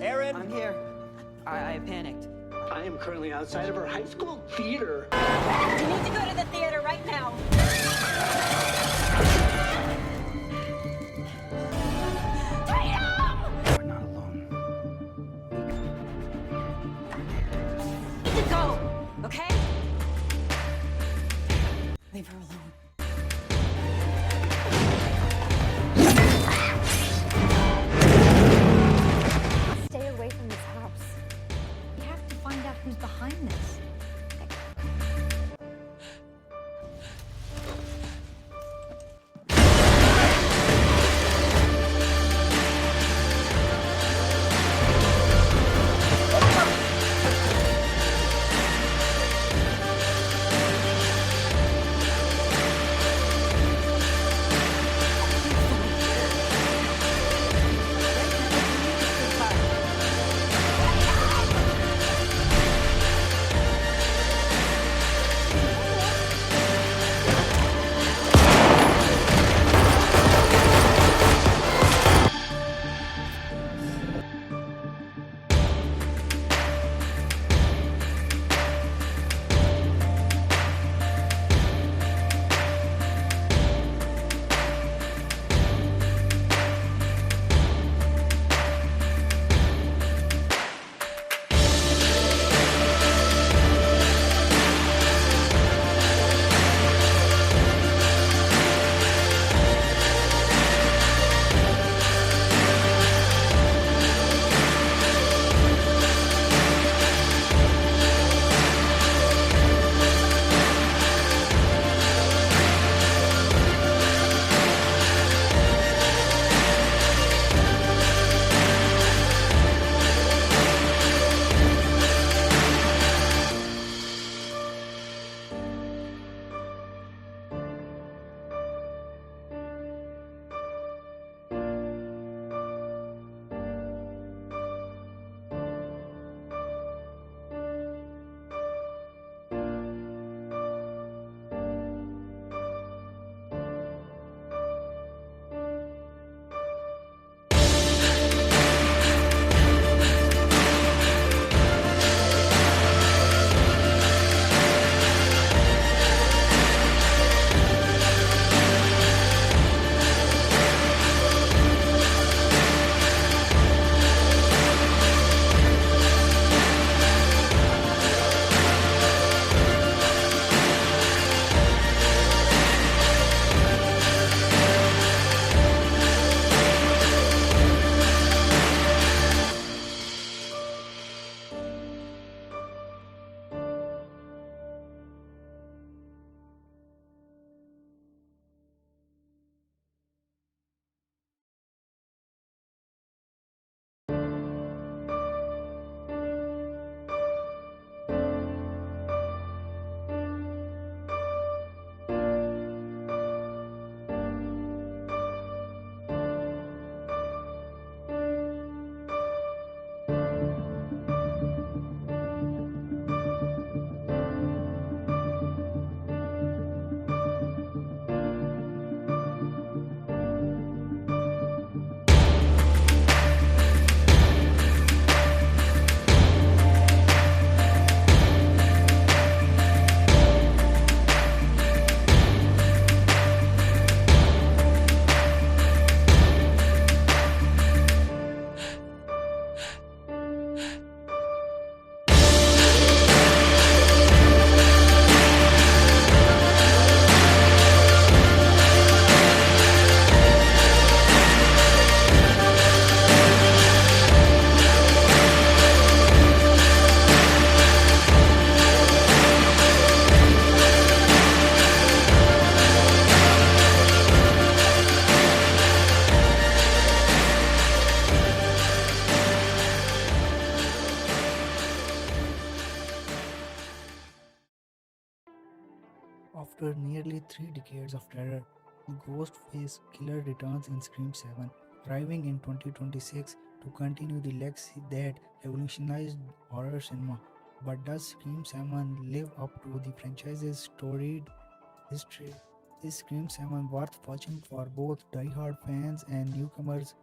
Aaron! I'm here. I panicked. I am currently outside of our high school theater. You need to go to the theater right now. We're not alone. You need to go, okay? Leave her alone. Stay away from this house. We have to find out who's behind this. After nearly 3 decades of terror, the Ghostface Killer returns in Scream 7, arriving in 2026 to continue the legacy that revolutionized horror cinema. But does Scream 7 live up to the franchise's storied history. Is Scream 7 worth watching for both die-hard fans and newcomers?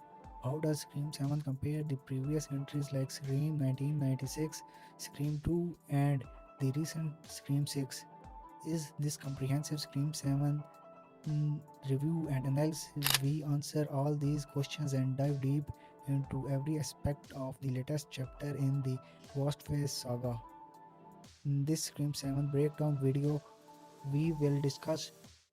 How does Scream 7 compare the previous entries like Scream 1996, Scream 2, and the recent Scream 6? Is this comprehensive Scream 7 review and analysis? We answer all these questions and dive deep into every aspect of the latest chapter in the Ghostface saga. In this Scream 7 breakdown video, we will discuss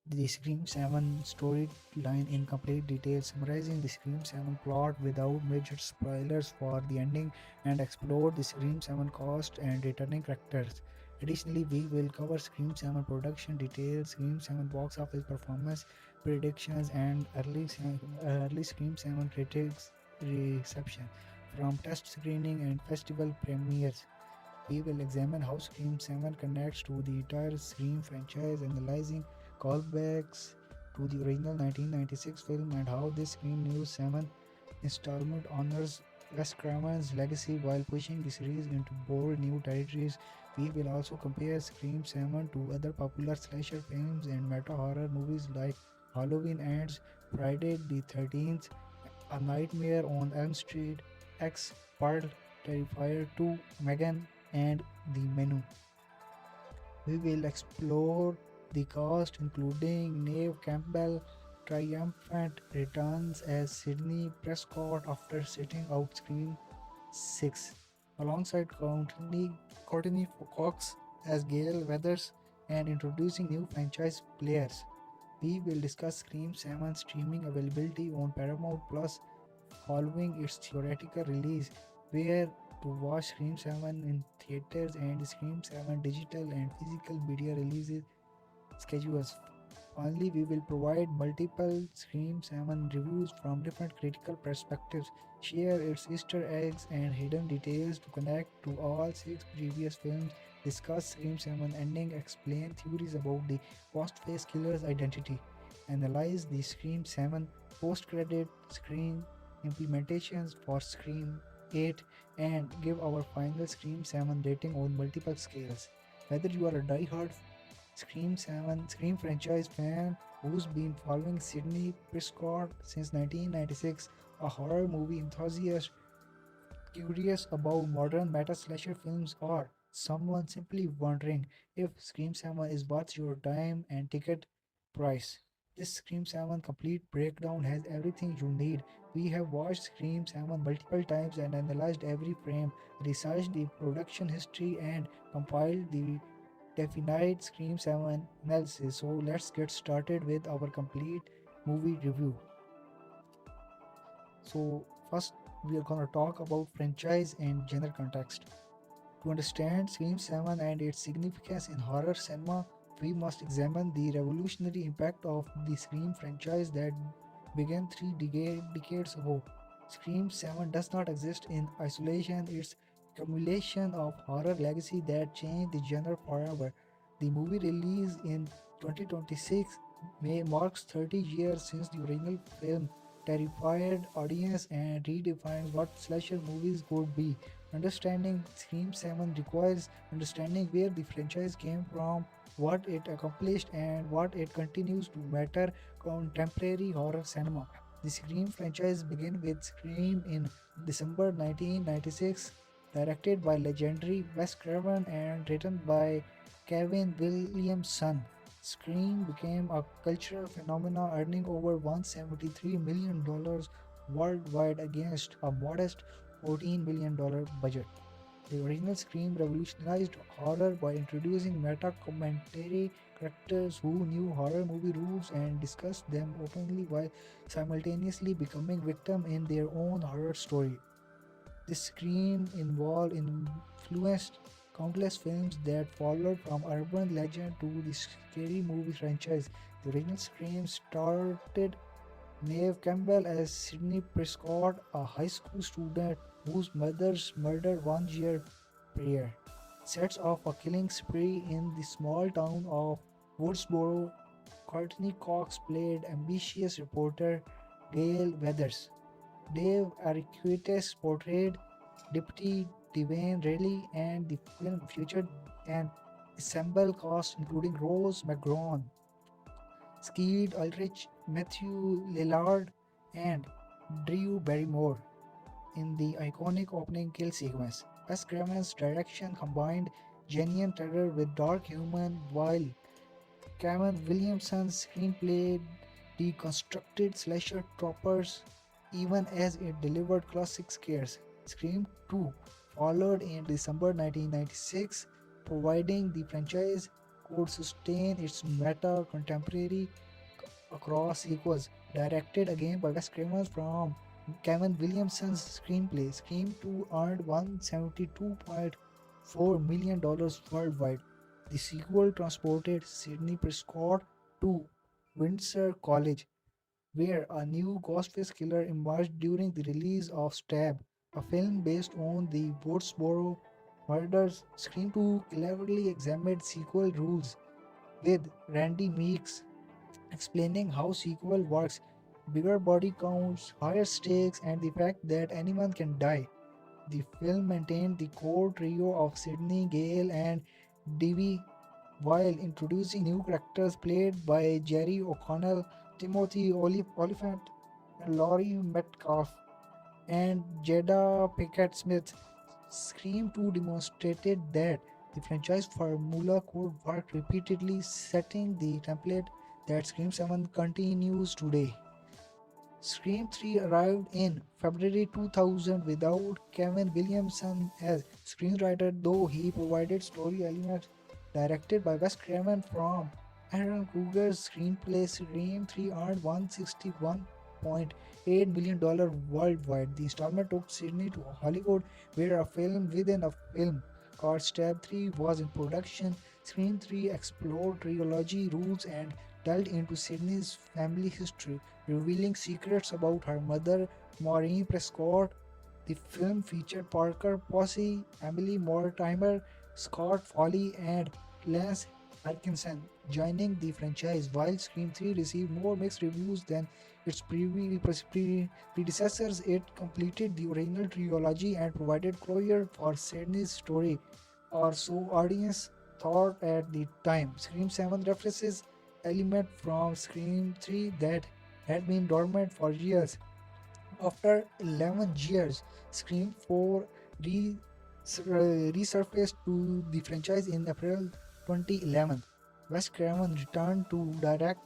the Scream 7 storyline in complete detail, summarizing the Scream 7 plot without major spoilers for the ending, and explore the Scream 7 cast and returning characters. Additionally, we will cover Scream 7 production details, Scream 7 box office performance predictions, and early Scream 7 critics reception from test screening and festival premieres. We will examine how Scream 7 connects to the entire Scream franchise, analyzing callbacks to the original 1996 film and how this Scream News 7 installment honors Wes Craven's legacy while pushing the series into bold new territories. We will also compare Scream 7 to other popular slasher films and meta horror movies like Halloween Ends, Friday the 13th, A Nightmare on Elm Street, X, Pearl, Terrifier 2, Megan, and The Menu. We will explore the cast, including Neve Campbell, triumphant returns as Sidney Prescott after sitting out Scream 6, alongside Courtney Cox as Gail Weathers, and introducing new franchise players. We will discuss Scream 7 streaming availability on Paramount Plus following its theoretical release, where to watch Scream 7 in theaters, and Scream 7 digital and physical media releases schedules. Finally, we will provide multiple Scream 7 reviews from different critical perspectives, share its Easter eggs and hidden details to connect to all six previous films, discuss Scream 7 ending, explain theories about the Ghostface killer's identity, analyze the Scream 7 post-credit screen implementations for Scream 8, and give our final Scream 7 rating on multiple scales. Whether you are a die-hard Scream 7 Scream franchise fan who's been following Sidney Prescott since 1996, a horror movie enthusiast curious about modern meta slasher films, or someone simply wondering if Scream 7 is worth your time and ticket price. This Scream 7 complete breakdown has everything you need. We have watched Scream 7 multiple times and analyzed every frame, researched the production history, and compiled the definite Scream 7 analysis. So let's get started with our complete movie review. So first we are gonna talk about franchise and genre context. To understand Scream 7 and its significance in horror cinema, we must examine the revolutionary impact of the Scream franchise that began decades ago. Scream 7 does not exist in isolation, it's accumulation of horror legacy that changed the genre forever. The movie release in 2026 marks 30 years since the original film, terrified audience and redefines what slasher movies could be. Understanding Scream 7 requires understanding where the franchise came from, what it accomplished, and what it continues to matter contemporary horror cinema. The Scream franchise began with Scream in December 1996, directed by legendary Wes Craven and written by Kevin Williamson. Scream became a cultural phenomenon, earning over $173 million worldwide against a modest $14 million budget. The original Scream revolutionized horror by introducing meta commentary characters who knew horror movie rules and discussed them openly while simultaneously becoming victim in their own horror story. This Scream influenced countless films that followed, from urban legend to the scary movie franchise. The original Scream started Neve Campbell as Sidney Prescott, a high school student whose mother's murder 1 year prior sets off a killing spree in the small town of Woodsboro. Courtney Cox played ambitious reporter Gail Weathers. Dave Arquette portrayed Deputy Devane Reilly, and the film featured an ensemble cast including Rose McGowan, Skeet Ulrich, Matthew Lillard, and Drew Barrymore in the iconic opening kill sequence. Wes Craven's direction combined genuine terror with dark humor, while Kevin Williamson's screenplay deconstructed slasher tropes even as it delivered classic scares. Scream 2 followed in December 1996, providing the franchise could sustain its meta contemporary across sequels. Directed again by Wes Craven from Kevin Williamson's screenplay, Scream 2 earned $172.4 million worldwide. The sequel transported Sidney Prescott to Windsor College, where a new Ghostface killer emerged during the release of Stab, a film based on the Woodsboro murders. Scream 2 cleverly examined sequel rules, with Randy Meeks explaining how sequel works, bigger body counts, higher stakes, and the fact that anyone can die. The film maintained the core trio of Sidney, Gale, and Davy while introducing new characters played by Jerry O'Connell, Timothy Oliphant, Laurie Metcalf, and Jada Pinkett Smith. Scream 2 demonstrated that the franchise formula could work repeatedly, setting the template that Scream 7 continues today. Scream 3 arrived in February 2000 without Kevin Williamson as screenwriter, though he provided story elements. Directed by Wes Craven from Aaron Kruger's screenplay, Scream 3 earned $161.8 million worldwide. The installment took Sydney to Hollywood, where a film within a film called Stab 3 was in production. Scream 3 explored trilogy rules and delved into Sydney's family history, revealing secrets about her mother, Maureen Prescott. The film featured Parker Posey, Emily Mortimer, Scott Foley, and Lance Arkinson joining the franchise. While Scream 3 received more mixed reviews than its predecessors, it completed the original trilogy and provided closure for Sydney's story, or so audience thought at the time. Scream 7 references elements from Scream 3 that had been dormant for years. After 11 years, Scream 4 resurfaced to the franchise in April 2011. Wes Craven returned to direct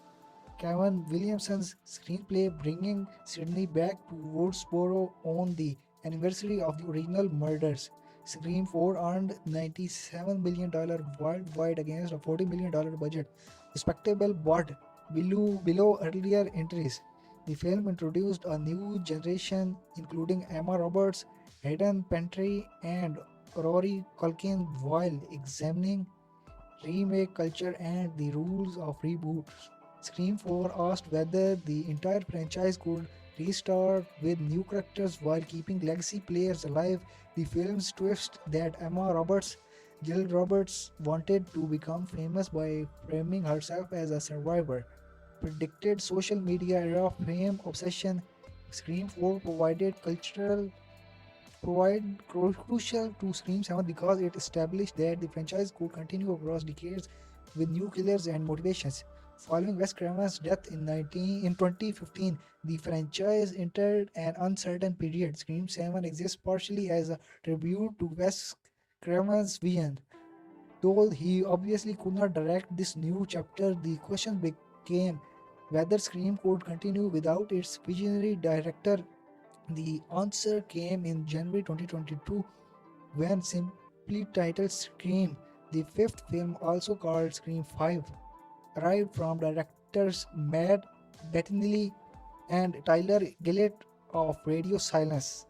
Kevin Williamson's screenplay, bringing Sidney back to Woodsboro on the anniversary of the original murders. Scream 4 earned $97 million worldwide against a $40 million budget, respectable but below earlier entries. The film introduced a new generation, including Emma Roberts, Hayden Panettiere, and Rory Culkin, while examining remake culture and the rules of reboots. Scream 4 asked whether the entire franchise could restart with new characters while keeping legacy players alive. The film's twist that Emma Roberts, Jill Roberts, wanted to become famous by framing herself as a survivor, predicted social media era fame obsession. Scream 4 crucial to Scream 7 because it established that the franchise could continue across decades with new killers and motivations. Following Wes Craven's death in 2015, the franchise entered an uncertain period. Scream 7 exists partially as a tribute to Wes Craven's vision. Though he obviously could not direct this new chapter, the question became whether Scream could continue without its visionary director. The answer came in January 2022 when simply titled Scream. The fifth film, also called Scream 5, arrived from directors Matt Bettinelli and Tyler Gillett of Radio Silence.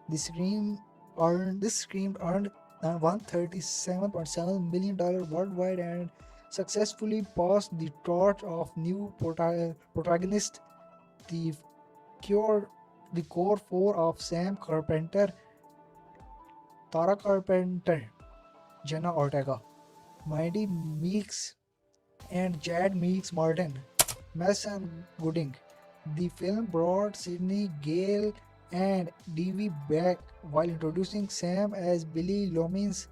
This scream earned $137.7 million worldwide and successfully passed the torch of new protagonist, the core four of Sam Carpenter, Tara Carpenter, Jenna Ortega, Mindy Meeks, and Jad Meeks Martin, Madison Gooding. The film brought Sidney, Gale, and Davy back while introducing Sam as Billy Lomin's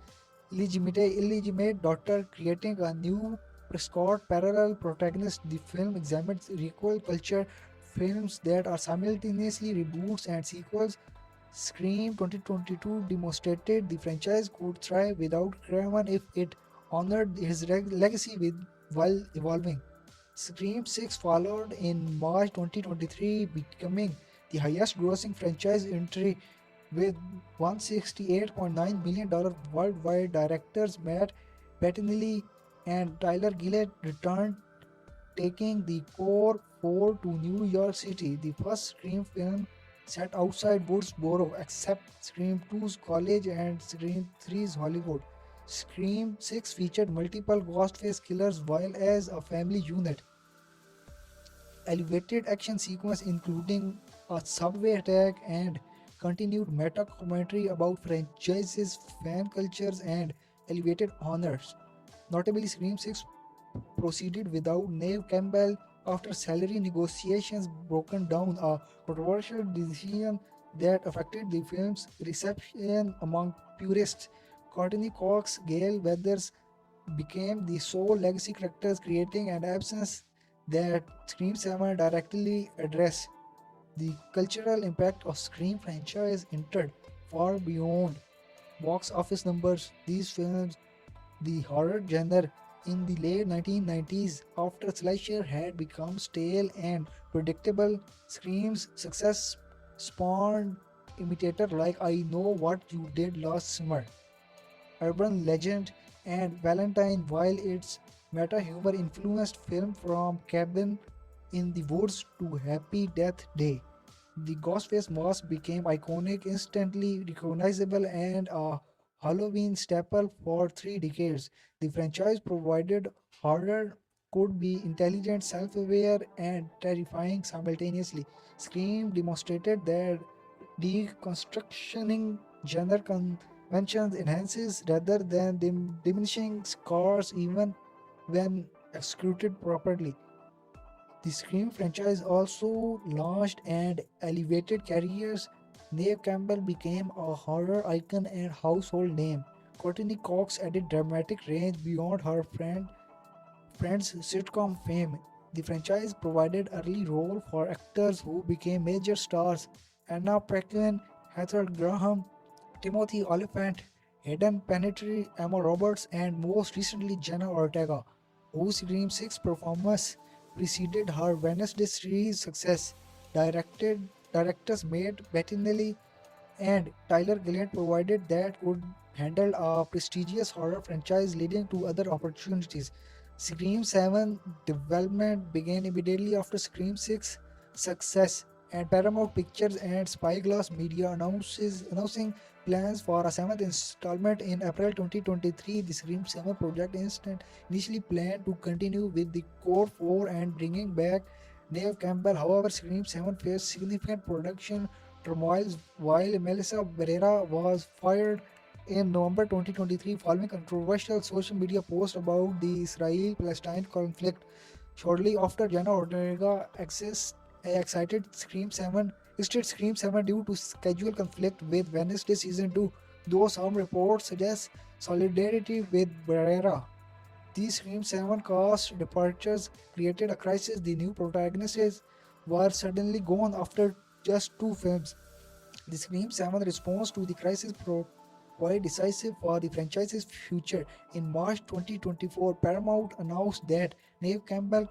illegitimate daughter, creating a new Prescott parallel protagonist. The film examines requel culture, films that are simultaneously reboots and sequels. Scream 2022 demonstrated the franchise could thrive without Craven if it honored his legacy while evolving. Scream 6 followed in March 2023, becoming the highest grossing franchise entry with $168.9 million worldwide. Directors Matt Bettinelli and Tyler Gillett returned, taking the core four to New York City. The first Scream film set outside Woodsboro, except Scream 2's college and Scream 3's Hollywood. Scream 6 featured multiple Ghostface killers while as a family unit. Elevated action sequence including a subway attack and continued meta commentary about franchises, fan cultures, and elevated honors. Notably, Scream 6 proceeded without Neve Campbell after salary negotiations broken down, a controversial decision that affected the film's reception among purists. Courtney Cox, Gail Weathers became the sole legacy characters, creating an absence that Scream 7 directly addressed. The cultural impact of Scream franchise entered far beyond box office numbers. These films, the horror genre in the late 1990s, after slasher had become stale and predictable, Scream's success spawned imitators like I Know What You Did Last Summer, Urban Legend, and Valentine, while its meta humor influenced film from Cabin in the Woods to Happy Death Day. The Ghostface mask became iconic, instantly recognizable, and a Halloween staple for 3 decades. The franchise provided horror could be intelligent, self-aware, and terrifying simultaneously. Scream demonstrated that deconstructing genre conventions enhances rather than diminishing scars even when executed properly. The Scream franchise also launched and elevated careers. Neve Campbell became a horror icon and household name. Courtney Cox added dramatic range beyond her friend's sitcom fame. The franchise provided early roles for actors who became major stars: Anna Paquin, Heather Graham, Timothy Olyphant, Hayden Panettiere, Emma Roberts, and most recently Jenna Ortega, whose Scream 6 performance preceded her Wednesday series success. Directors Matt Bettinelli and Tyler Gillett provided that could handle a prestigious horror franchise, leading to other opportunities. Scream 7 development began immediately after Scream 6 success, and Paramount Pictures and Spyglass Media announcing plans for a seventh installment in April 2023. The Scream 7 project initially planned to continue with the core four and bringing back Neve Campbell. However, Scream 7 faced significant production turmoil while Melissa Barrera was fired in November 2023 following controversial social media posts about the Israel-Palestine conflict. Shortly after, Jenna Ortega exited Scream 7 due to schedule conflict with Wednesday season 2, though some reports suggest solidarity with Barrera. These Scream 7 cast departures created a crisis. The new protagonists were suddenly gone after just 2 films. The Scream 7 response to the crisis proved decisive for the franchise's future. In March 2024, Paramount announced that Neve Campbell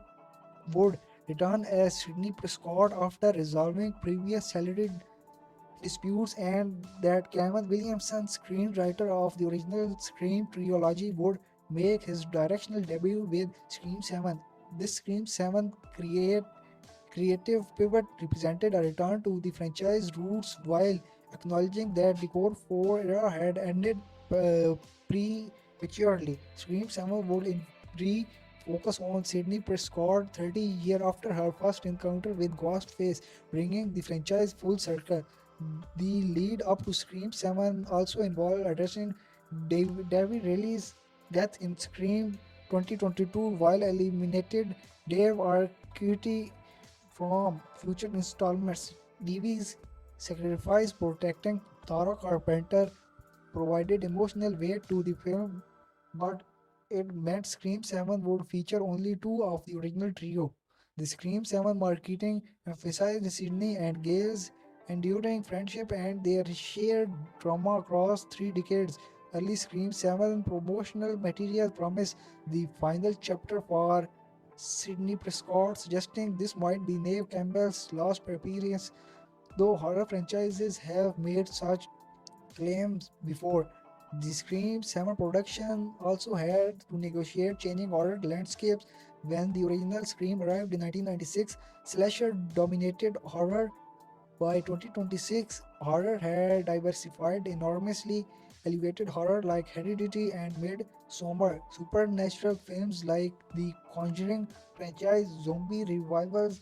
would return as Sidney Prescott after resolving previous salary disputes, and that Kevin Williamson, screenwriter of the original Scream trilogy, would make his directorial debut with Scream 7. This Scream 7 creative pivot represented a return to the franchise roots while acknowledging that the core 4 era had ended prematurely. Scream 7 would focus on Sidney Prescott 30 years after her first encounter with Ghostface, bringing the franchise full circle. The lead up to Scream 7 also involved addressing David Riley's death in Scream 2022 while eliminated Dave Arquette from future installments. Davy's sacrifice protecting Tara Carpenter provided emotional weight to the film, but it meant Scream 7 would feature only two of the original trio. The Scream 7 marketing emphasized Sydney and Gail's enduring friendship and their shared drama across 3 decades. Early Scream 7 promotional material promised the final chapter for Sydney Prescott, suggesting this might be Neve Campbell's last appearance. Though horror franchises have made such claims before, the Scream 7 production also had to negotiate changing horror landscapes. When the original Scream arrived in 1996, slasher dominated horror. By 2026, horror had diversified enormously, elevated horror like Hereditary and made somber supernatural films like the Conjuring franchise, zombie revivals,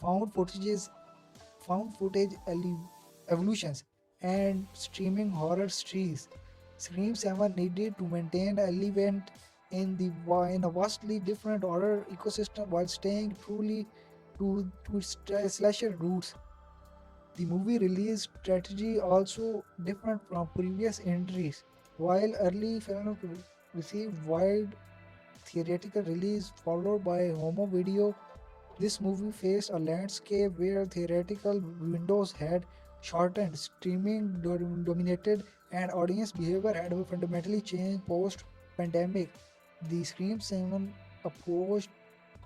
found footages, found footage evolutions, and streaming horror series. Scream 7 needed to maintain element in a vastly different horror ecosystem while staying truly to its slasher roots. The movie release strategy also different from previous entries. While early films received wide theatrical release followed by home video, this movie faced a landscape where theatrical windows had shortened, streaming dominated, and audience behavior had fundamentally changed post pandemic. The Scream 7 approach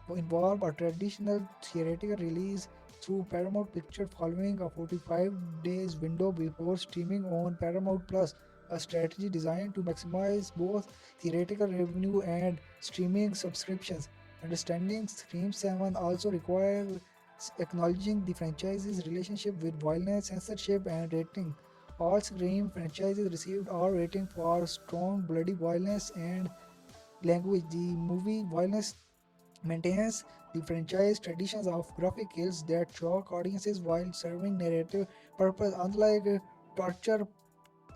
involved a traditional theatrical release through Paramount Pictures following a 45 days window before streaming on Paramount Plus, a strategy designed to maximize both theatrical revenue and streaming subscriptions. Understanding Scream 7 also requires acknowledging the franchise's relationship with violence, censorship, and rating. All Scream franchises received R rating for strong bloody violence and language. The movie violence maintains the franchise traditions of graphic kills that shock audiences while serving narrative purpose. Unlike torture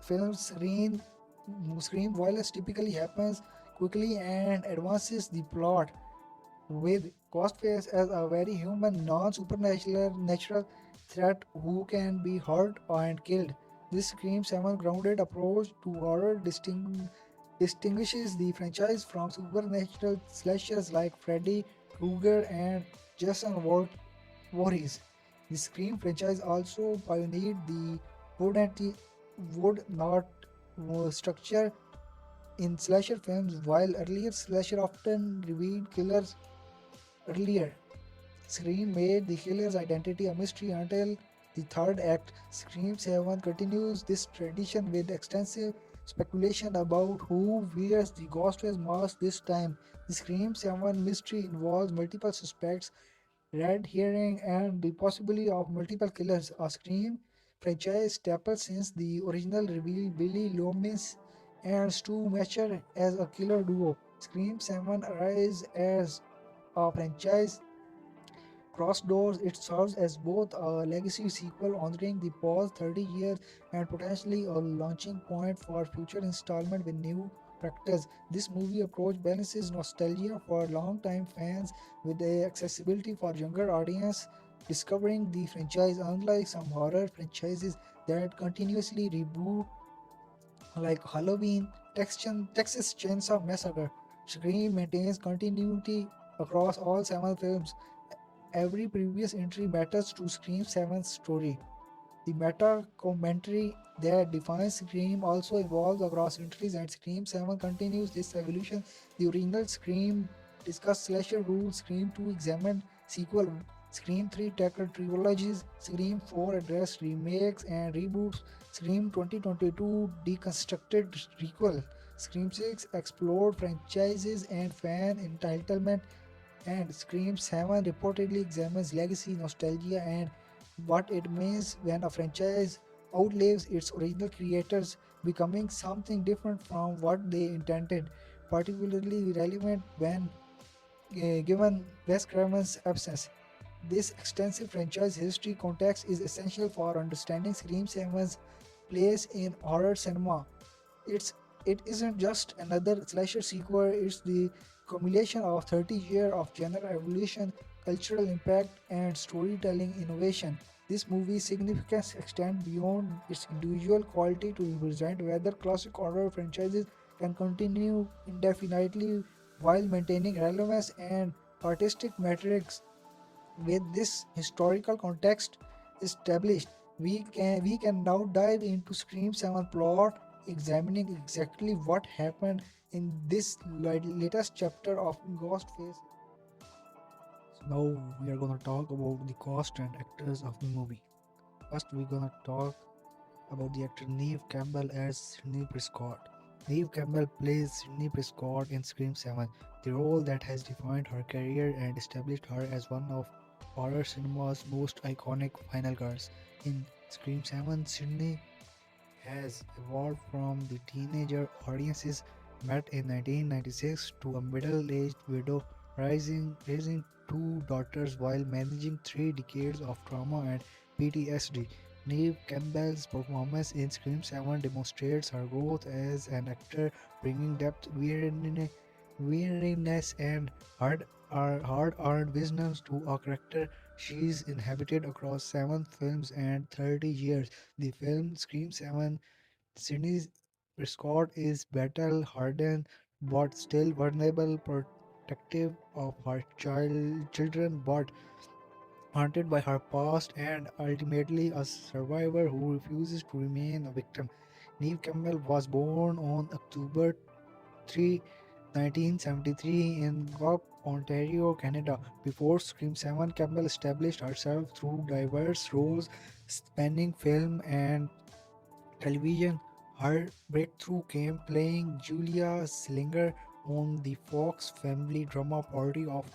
films, screen violence typically happens quickly and advances the plot, with Ghostface as a very human, non-supernatural natural threat who can be hurt and killed. This Scream 7 grounded approach to horror distinguishes the franchise from supernatural slashers like Freddy Krueger and Jason Voorhees. The Scream franchise also pioneered the would not structure in slasher films, while earlier slasher often revealed killers earlier. Scream made the killer's identity a mystery until the third act. Scream 7 continues this tradition with extensive speculation about who wears the Ghostface mask this time. The Scream 7 mystery involves multiple suspects, red herring, and the possibility of multiple killers. A Scream franchise staple since the original reveal Billy Loomis and Stu Macher as a killer duo. Scream 7 arises as a franchise Crossed Doors. It serves as both a legacy sequel honoring the past 30 years and potentially a launching point for future installment with new characters. This movie approach balances nostalgia for long-time fans with the accessibility for younger audience discovering the franchise. Unlike some horror franchises that continuously reboot like Halloween, Texas Chainsaw Massacre, Scream maintains continuity across all 7 films. Every previous entry matters to Scream 7's story. The meta commentary that defines Scream also evolves across entries, and Scream 7 continues this evolution. The original Scream discussed slasher rules, Scream 2 examined sequel, Scream 3 tackled trilogies, Scream 4 addressed remakes and reboots, Scream 2022 deconstructed requel, Scream 6 explored franchises and fan entitlement, and Scream 7 reportedly examines legacy, nostalgia, and what it means when a franchise outlives its original creators, becoming something different from what they intended. Particularly relevant when given Wes Craven's absence. This extensive franchise history context is essential for understanding Scream 7's place in horror cinema. It isn't just another slasher sequel, it's the accumulation of 30 years of genre evolution, cultural impact, and storytelling innovation. This movie's significance extends beyond its individual quality to represent whether classic horror franchises can continue indefinitely while maintaining relevance and artistic metrics. With this historical context established, we can now dive into Scream 7 plot, examining exactly what happened in this latest chapter of Ghostface. So now we are gonna talk about the cast and actors of the movie. First, we're gonna talk about the actor Neve Campbell as Sidney Prescott. Neve Campbell plays Sidney Prescott in Scream 7, the role that has defined her career and established her as one of horror cinema's most iconic final girls. In Scream 7, Sidney has evolved from the teenager audiences met in 1996 to a middle-aged widow raising two daughters while managing 3 decades of trauma and PTSD. Neve Campbell's performance in Scream 7 demonstrates her growth as an actor, bringing depth, weariness, and hard-earned wisdom to a character she's inhabited across 7 films and 30 years. The film Scream 7, Sidney Prescott is battle hardened but still vulnerable, protective of her children, but haunted by her past, and ultimately a survivor who refuses to remain a victim. Neve Campbell was born on October 3, 1973 in Guelph, Ontario, Canada. Before Scream 7, Campbell established herself through diverse roles spanning film and television. Her breakthrough came playing Julia Slinger on the Fox family drama Party of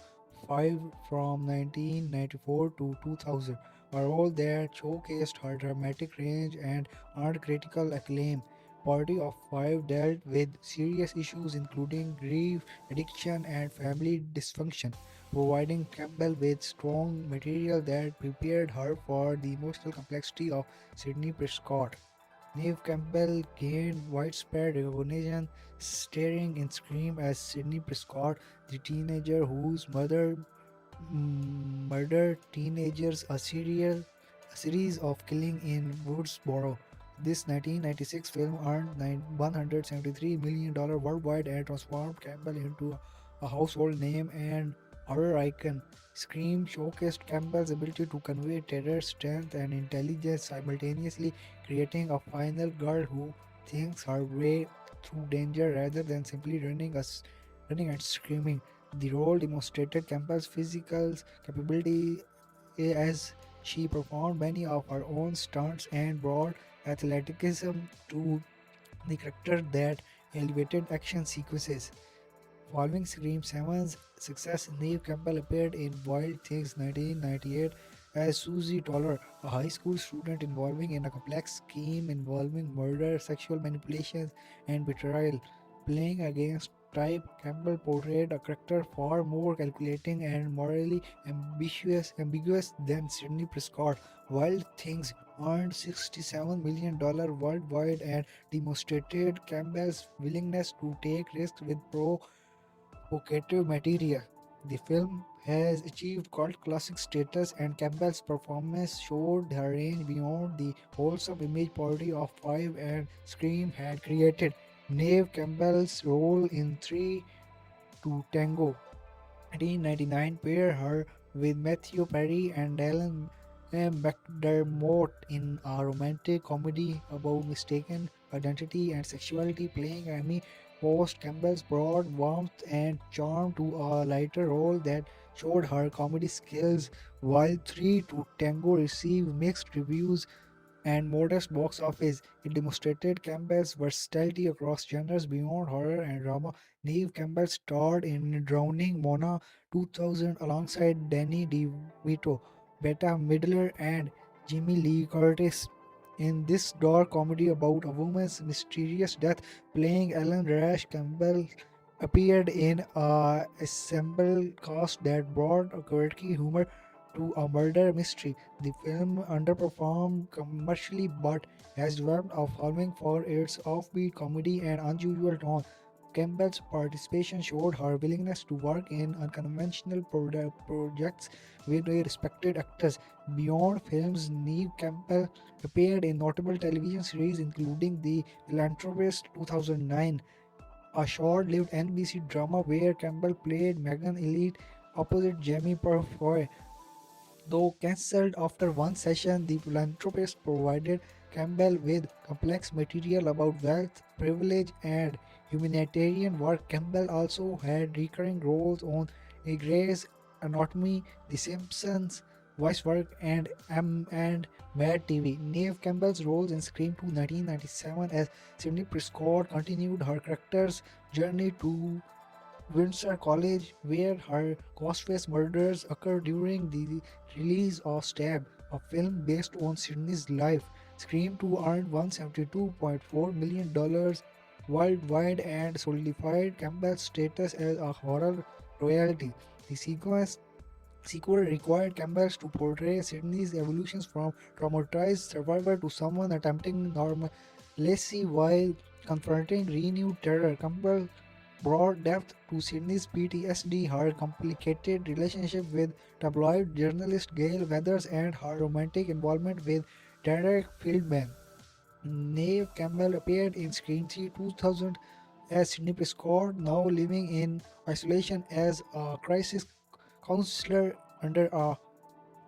Five from 1994 to 2000, a role that showcased her dramatic range and earned critical acclaim. Party of Five dealt with serious issues including grief, addiction, and family dysfunction, providing Campbell with strong material that prepared her for the emotional complexity of Sidney Prescott. Neve Campbell gained widespread recognition starring in Scream as Sidney Prescott, the teenager whose mother murdered teenagers, a series of killings in Woodsboro. This 1996 film earned $173 million worldwide and transformed Campbell into a household name and horror icon. Scream showcased Campbell's ability to convey terror, strength, and intelligence simultaneously, creating a final girl who thinks her way through danger rather than simply running and screaming. The role demonstrated Campbell's physical capability as she performed many of her own stunts and brought athleticism to the character that elevated action sequences. Following Scream 7's success, Neve Campbell appeared in Wild Things 1998 as Susie Toller, a high school student involving in a complex scheme involving murder, sexual manipulations, and betrayal. Playing against type, Campbell portrayed a character far more calculating and morally ambiguous than Sidney Prescott. Wild Things earned $67 million worldwide and demonstrated Campbell's willingness to take risks with provocative material. The film has achieved cult classic status, and Campbell's performance showed her range beyond the wholesome image Party of Five and Scream had created. Neve Campbell's role in Three to Tango 1999 paired her with Matthew Perry and Alan McDermott in a romantic comedy about mistaken identity and sexuality. Playing Amy Post, Campbell's brought warmth and charm to a lighter role that showed her comedy skills. While Three to Tango received mixed reviews and modest box office, it demonstrated Campbell's versatility across genres beyond horror and drama. Neve Campbell starred in Drowning Mona 2000 alongside Danny DeVito, Bette Midler, and Jimmy Lee Curtis. In this dark comedy about a woman's mysterious death, playing Ellen Rash, Campbell appeared in a ensemble cast that brought a quirky humor to a murder mystery. The film underperformed commercially but has developed a following for its offbeat comedy and unusual tone. Campbell's participation showed her willingness to work in unconventional projects with respected actors. Beyond films, Neve Campbell appeared in notable television series including The Philanthropist 2009, a short-lived NBC drama where Campbell played Megan Elite opposite Jamie Purfoy. Though cancelled after one session, the philanthropist provided Campbell with complex material about wealth, privilege, and humanitarian work. Campbell also had recurring roles on Grey's Anatomy, The Simpsons, voice work, and Mad TV. Neve Campbell's roles in Scream 2 1997 as Sidney Prescott continued her character's journey to Windsor College, where her Ghostface murders occur during the release of Stab, a film based on Sydney's life. Scream 2 earned $172.4 million worldwide and solidified Campbell's status as a horror royalty. The sequel required Campbell to portray Sydney's evolutions from traumatized survivor to someone attempting normalcy while confronting renewed terror. Campbell brought depth to Sydney's PTSD, her complicated relationship with tabloid journalist Gail Weathers, and her romantic involvement with Derek Fieldman. Neve Campbell appeared in Scream 3 2000 as Sidney Prescott, now living in isolation as a crisis counselor under a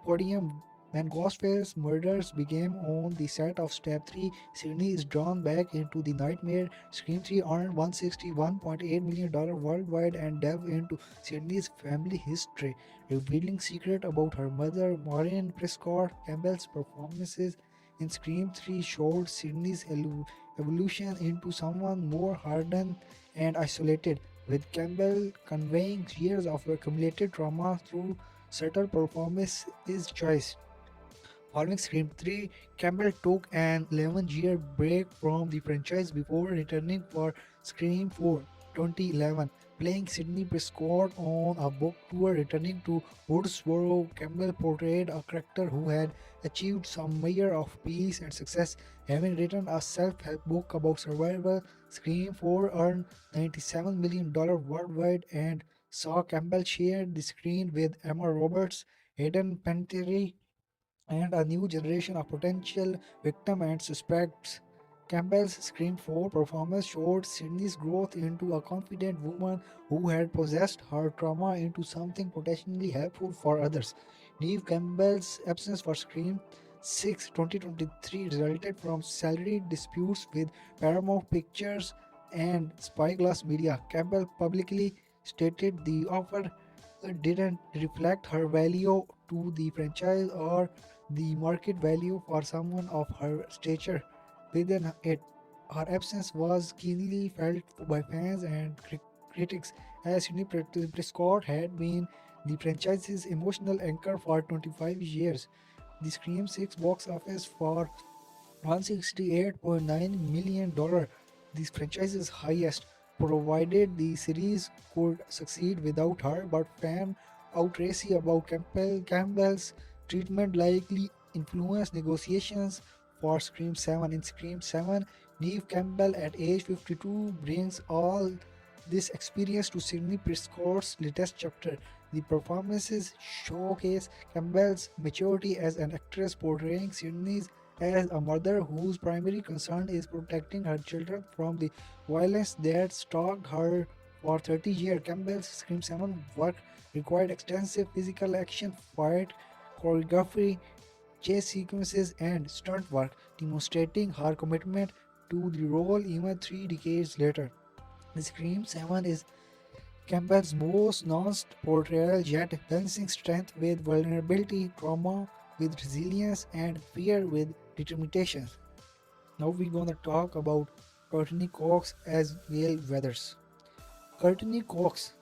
podium. When Ghostface murders began on the set of Step 3, Sidney is drawn back into the nightmare. Scream 3 earned $161.8 million worldwide and delved into Sidney's family history, revealing secrets about her mother, Maureen Prescott. Campbell's performances in Scream 3 showed Sidney's evolution into someone more hardened and isolated, with Campbell conveying years of accumulated trauma through subtle performance choice. Following Scream 3, Campbell took an 11-year break from the franchise before returning for Scream 4 2011, playing Sidney Prescott on a book tour. Returning to Woodsboro, Campbell portrayed a character who had achieved some measure of peace and success, having written a self-help book about survival. Scream 4 earned $97 million worldwide and saw Campbell share the screen with Emma Roberts, Hayden Panettiere, and a new generation of potential victims and suspects. Campbell's Scream 4 performance showed Sydney's growth into a confident woman who had possessed her trauma into something potentially helpful for others. Neve Campbell's absence for Scream 6 2023 resulted from salary disputes with Paramount Pictures and Spyglass Media. Campbell publicly stated the offer didn't reflect her value to the franchise or the market value for someone of her stature within it. Her absence was keenly felt by fans and critics, as Sidney Prescott had been the franchise's emotional anchor for 25 years. The Scream 6 box office for $168.9 million, the franchise's highest, provided the series could succeed without her, but fan outrage about Campbell's treatment likely influenced negotiations for Scream 7. In Scream 7, Neve Campbell at age 52 brings all this experience to Sidney Prescott's latest chapter. The performances showcase Campbell's maturity as an actress, portraying Sidney as a mother whose primary concern is protecting her children from the violence that stalked her for 30 years. Campbell's Scream 7 work required extensive physical action, fight choreography, chase sequences, and stunt work, demonstrating her commitment to the role even 3 decades later. The Scream 7 is Campbell's most nuanced portrayal yet, balancing strength with vulnerability, trauma with resilience, and fear with determination. Now we're gonna talk about Courtney Cox as Gail Weathers. Courtney Cox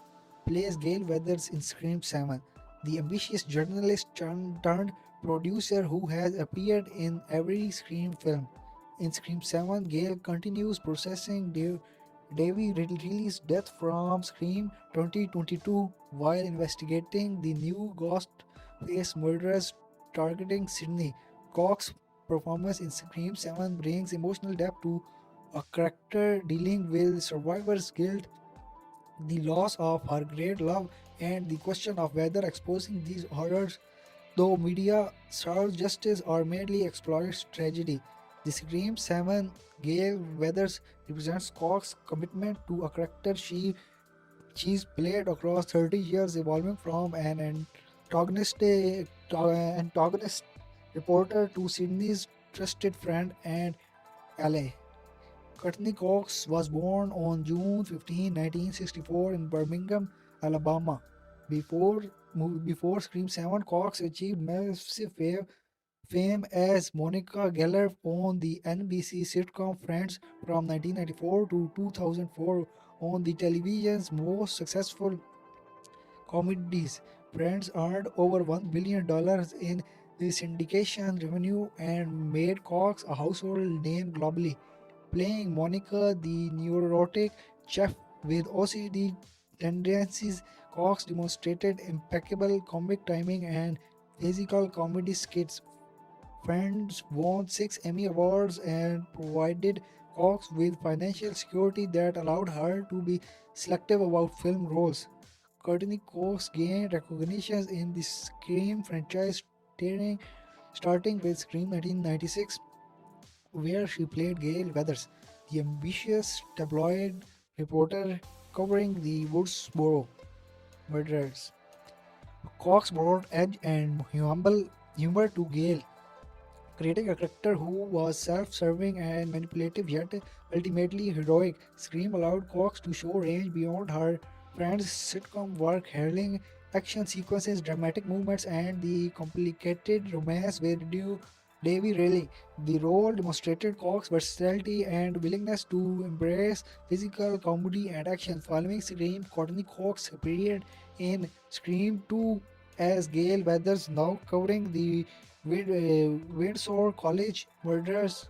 plays Gail Weathers in Scream 7, the ambitious journalist turned producer who has appeared in every Scream film. In Scream 7, Gail continues processing Davy Ridley's death from Scream 2022 while investigating the new Ghostface murders targeting Sidney. Cox's performance in Scream 7 brings emotional depth to a character dealing with survivor's guilt, the loss of her great love, and the question of whether exposing these horrors, though media serves justice or merely exploits tragedy. The Scream 7 Gale Weathers represents Cox's commitment to a character she's played across 30 years, evolving from an antagonist reporter to Sydney's trusted friend and ally. Courtney Cox was born on June 15, 1964 in Birmingham, Alabama. Before Scream 7, Cox achieved massive fame as Monica Geller on the NBC sitcom Friends from 1994 to 2004. On the television's most successful comedies, Friends earned over $1 billion in syndication revenue and made Cox a household name globally. Playing Monica, the neurotic chef with OCD tendencies, Cox demonstrated impeccable comic timing and physical comedy skits. Friends won 6 Emmy Awards and provided Cox with financial security that allowed her to be selective about film roles. Courtney Cox gained recognition in the Scream franchise starting with Scream 1996, where she played Gail Weathers, the ambitious tabloid reporter covering the Woodsboro murders. Cox brought edge and humor to Gale, creating a character who was self-serving and manipulative yet ultimately heroic. Scream allowed Cox to show range beyond her Friends sitcom work, handling action sequences, dramatic movements, and the complicated romance with Davy Riley. The role demonstrated Cox's versatility and willingness to embrace physical comedy and action. Following Scream, Courtney Cox appeared in Scream 2 as Gail Weathers, now covering the Windsor College murders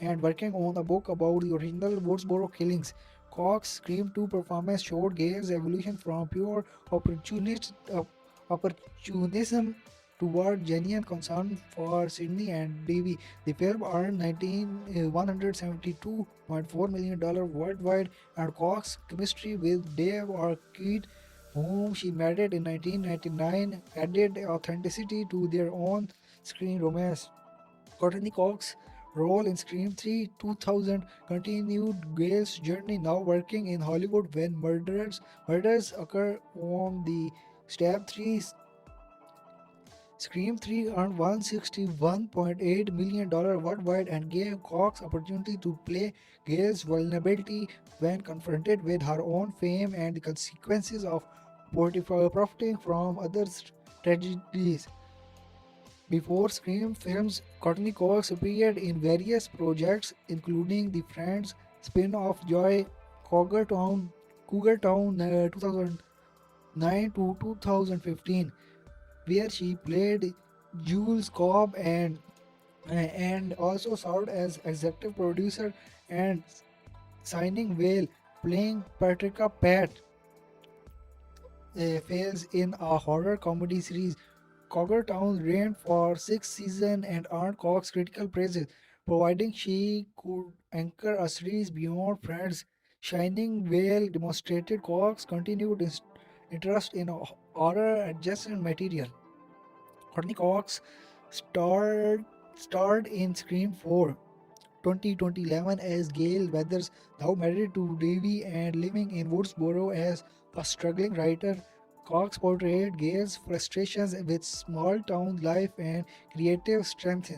and working on a book about the original Woodsboro killings. Cox's Scream 2 performance showed Gail's evolution from pure opportunism toward genuine concern for Sydney and Davy. The film earned $172.4 million worldwide, and Cox's chemistry with Dave Arquette, whom she married in 1999, added authenticity to their on-screen romance. Courtney Cox's role in Scream 3 2000 continued Gale's journey, now working in Hollywood when murders occur on the Stab 3. Scream 3 earned $161.8 million worldwide and gave Cox opportunity to play Gale's vulnerability when confronted with her own fame and the consequences of profiting from others' tragedies. Before Scream films, Courtney Cox appeared in various projects, including the Friends spin-off Joy Cougar Town 2009 to 2015, where she played Jules Cobb and also served as executive producer and signing whale, playing Patricia Pat fails in a horror comedy series. Cougar Town ran for 6 seasons and earned Cox critical praises, providing she could anchor a series beyond Friends. Shining Whale demonstrated Cox's continued interest in horror adjacent material. Courtney Cox starred in Scream 4 2011 as Gail Weathers, now married to Davy and living in Woodsboro as a struggling writer. Cox portrayed Gail's frustrations with small town life and creative strength,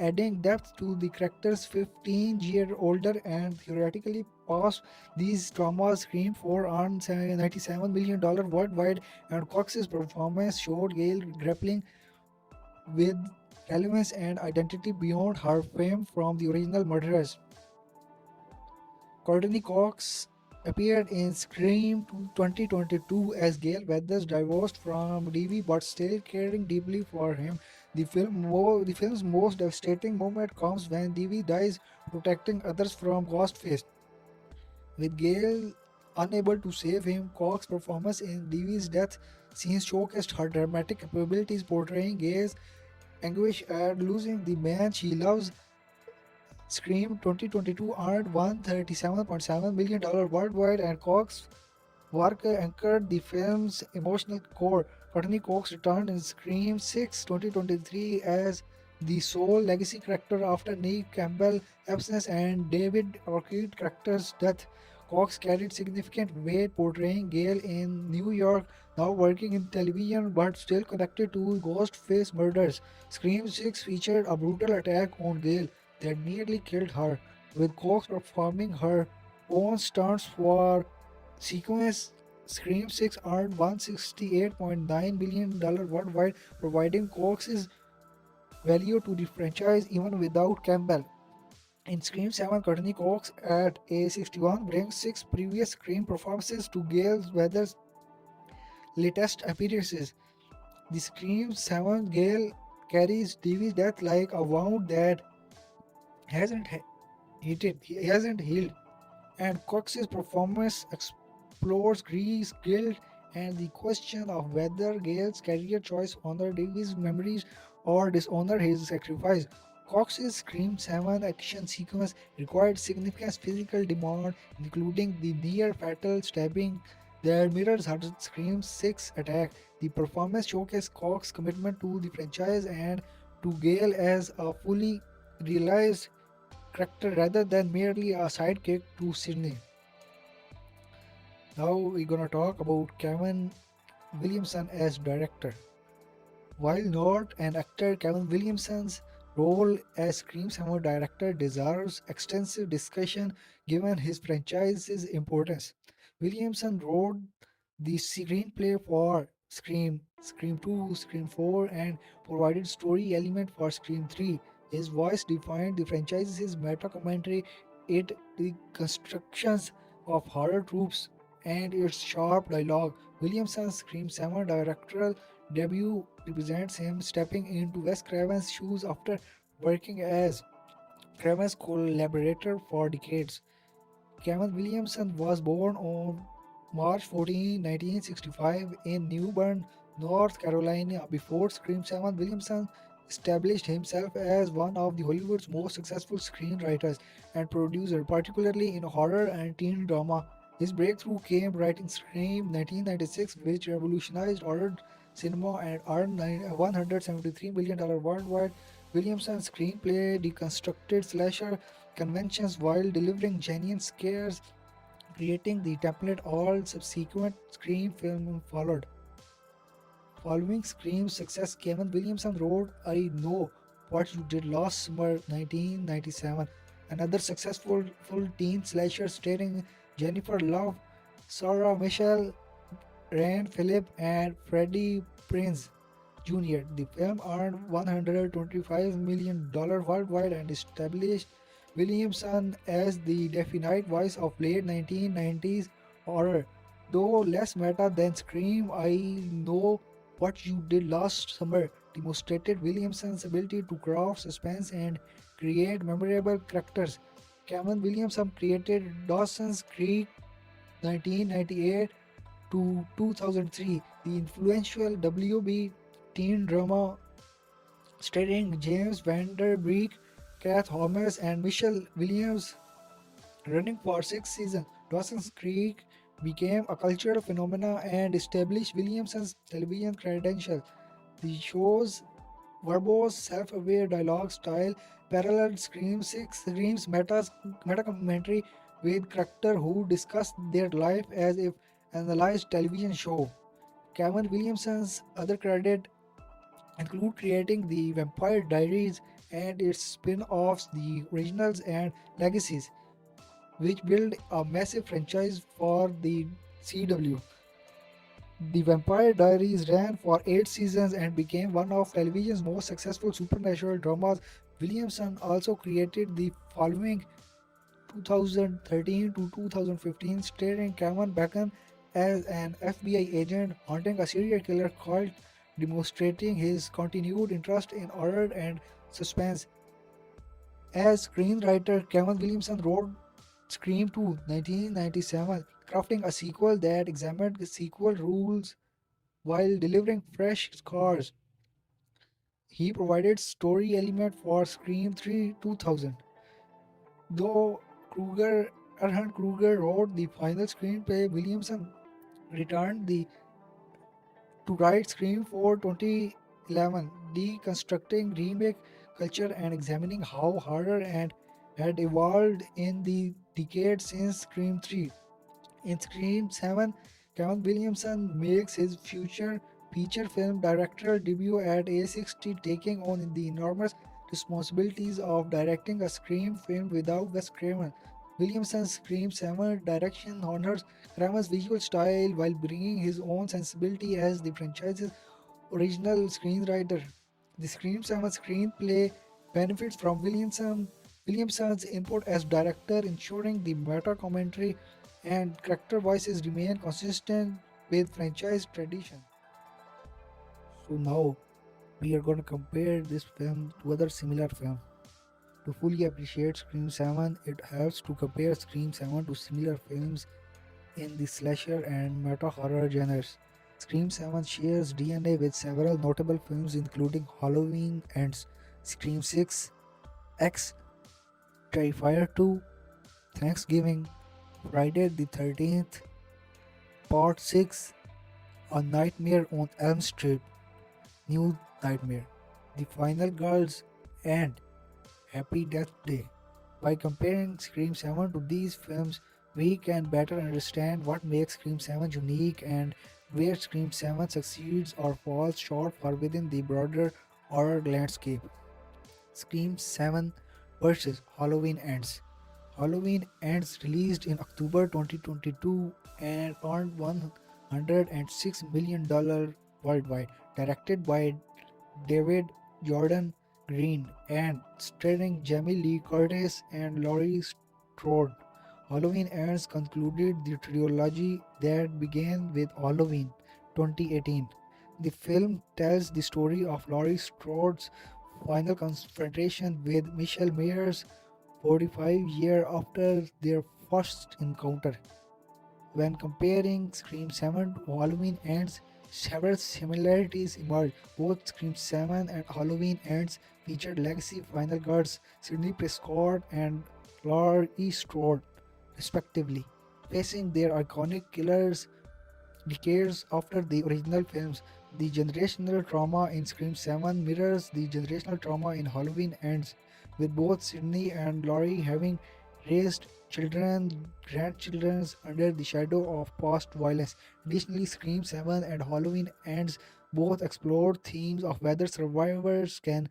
adding depth to the character's 15-year-older and theoretically past these traumas. Scream 4 earned $97 million worldwide, and Cox's performance showed Gail grappling with relevance and identity beyond her fame from the original murderers. Courtney Cox appeared in Scream 2022 as Gail Weathers, divorced from Davy but still caring deeply for him. The film's most devastating moment comes when Davy dies protecting others from Ghostface. With Gail unable to save him, Cox's performance in Davy's death scenes showcased her dramatic capabilities, portraying Gail's anguish at losing the man she loves. Scream 2022 earned $137.7 million worldwide, and Cox's work anchored the film's emotional core. Courtney Cox returned in Scream 6 2023 as the sole legacy character after Nick Campbell absence and David Arquette character's death. Cox carried significant weight portraying Gale in New York, now working in television but still connected to Ghostface murders. Scream 6 featured a brutal attack on Gale that nearly killed her, with Cox performing her own stunts for sequence. Scream 6 earned $168.9 million worldwide, providing Cox's value to the franchise even without Campbell. In Scream 7, Courtney Cox at age 61 brings six previous Scream performances to Gale Weathers' latest appearances. The Scream 7 Gale carries Davey's death like a wound that hasn't healed, and Cox's performance explores grief, guilt, and the question of whether Gale's career choice honor Davy's memories or dishonor his sacrifice. Cox's Scream 7 action sequence required significant physical demand, including the near fatal stabbing that mirrors her Scream 6 attack. The performance showcased Cox's commitment to the franchise and to Gale as a fully realized character rather than merely a sidekick to Sidney. Now we're gonna talk about Kevin Williamson as director. While not an actor, Kevin Williamson's role as Scream 7 director deserves extensive discussion given his franchise's importance. Williamson wrote the screenplay for Scream, Scream 2, Scream 4, and provided story element for Scream 3. His voice defined the franchise's meta commentary, its reconstructions of horror tropes, and its sharp dialogue. Williamson's Scream 7 directorial debut represents him stepping into Wes Craven's shoes after working as Craven's collaborator for decades. Kevin Williamson was born on March 14, 1965 in New Bern, North Carolina. Before Scream 7, Williamson established himself as one of the Hollywood's most successful screenwriters and producers, particularly in horror and teen drama. His breakthrough came writing Scream 1996, which revolutionized horror cinema and earned $173 million worldwide. Williamson's screenplay deconstructed slasher conventions while delivering genuine scares, creating the template all subsequent Scream films followed. Following Scream's success, Kevin Williamson wrote I Know What You Did Last Summer 1997, another successful full teen slasher starring Jennifer Love, Sarah Michelle, Rand Phillip, and Freddie Prinze Jr. The film earned $125 million worldwide and established Williamson as the definite voice of late 1990s horror. Though less meta than Scream, I Know What You Did Last Summer demonstrated Williamson's ability to craft suspense and create memorable characters. Kevin Williamson created Dawson's Creek 1998 to 2003, the influential WB teen drama starring James Van Der Beek, Kath Holmes, and Michelle Williams. Running for 6 seasons, Dawson's Creek became a cultural phenomenon and established Williamson's television credentials. The show's verbose, self-aware dialogue style paralleled Scream's meta commentary with characters who discussed their life as if analyzed television show. Kevin Williamson's other credits include creating the Vampire Diaries and its spin-offs, The Originals and Legacies, which built a massive franchise for the CW. The Vampire Diaries ran for 8 seasons and became one of television's most successful supernatural dramas. Williamson also created the following 2013 to 2015, starring Kevin Bacon as an FBI agent hunting a serial killer cult, demonstrating his continued interest in horror and suspense. As screenwriter, Kevin Williamson wrote Scream 2 1997, crafting a sequel that examined the sequel rules while delivering fresh scars. He provided story element for Scream 3 2000. Though Erhan Kruger wrote the final screenplay, Williamson returned to write Scream 4 2011, deconstructing remake culture and examining how horror and had evolved in the decades since Scream 3. In Scream 7, Kevin Williamson makes his future feature film directorial debut at age 60, taking on the enormous responsibilities of directing a Scream film without Wes Craven. Williamson's Scream 7 direction honors Craven's visual style while bringing his own sensibility as the franchise's original screenwriter. The Scream 7 screenplay benefits from Williamson's input as director, ensuring the meta commentary and character voices remain consistent with franchise tradition. So now we are going to compare this film to other similar films. To fully appreciate Scream 7, it helps to compare Scream 7 to similar films in the slasher and meta horror genres. Scream 7 shares DNA with several notable films including Halloween Ends, Scream 6, X, Terrifier 2, Thanksgiving, Friday the 13th, Part 6, A Nightmare on Elm Street, New Nightmare, The Final Girls, and Happy Death Day. By comparing Scream 7 to these films, we can better understand what makes Scream 7 unique and where Scream 7 succeeds or falls short for within the broader horror landscape. Scream 7 versus Halloween Ends. Halloween Ends released in October 2022 and earned $106 million worldwide. Directed by David Jordan Green and starring Jamie Lee Curtis and Laurie Strode. Halloween Ends concluded the trilogy that began with Halloween 2018. The film tells the story of Laurie Strode's final confrontation with Michelle Myers 45 years after their first encounter. When comparing Scream 7 to Halloween Ends, several similarities emerge. Both Scream 7 and Halloween Ends featured legacy final girls Sidney Prescott and Laurie Strode, respectively, facing their iconic killers decades after the original films. The generational trauma in Scream 7 mirrors the generational trauma in Halloween Ends, with both Sidney and Laurie having raised children, grandchildren under the shadow of past violence. Additionally, Scream 7 and Halloween Ends both explore themes of whether survivors can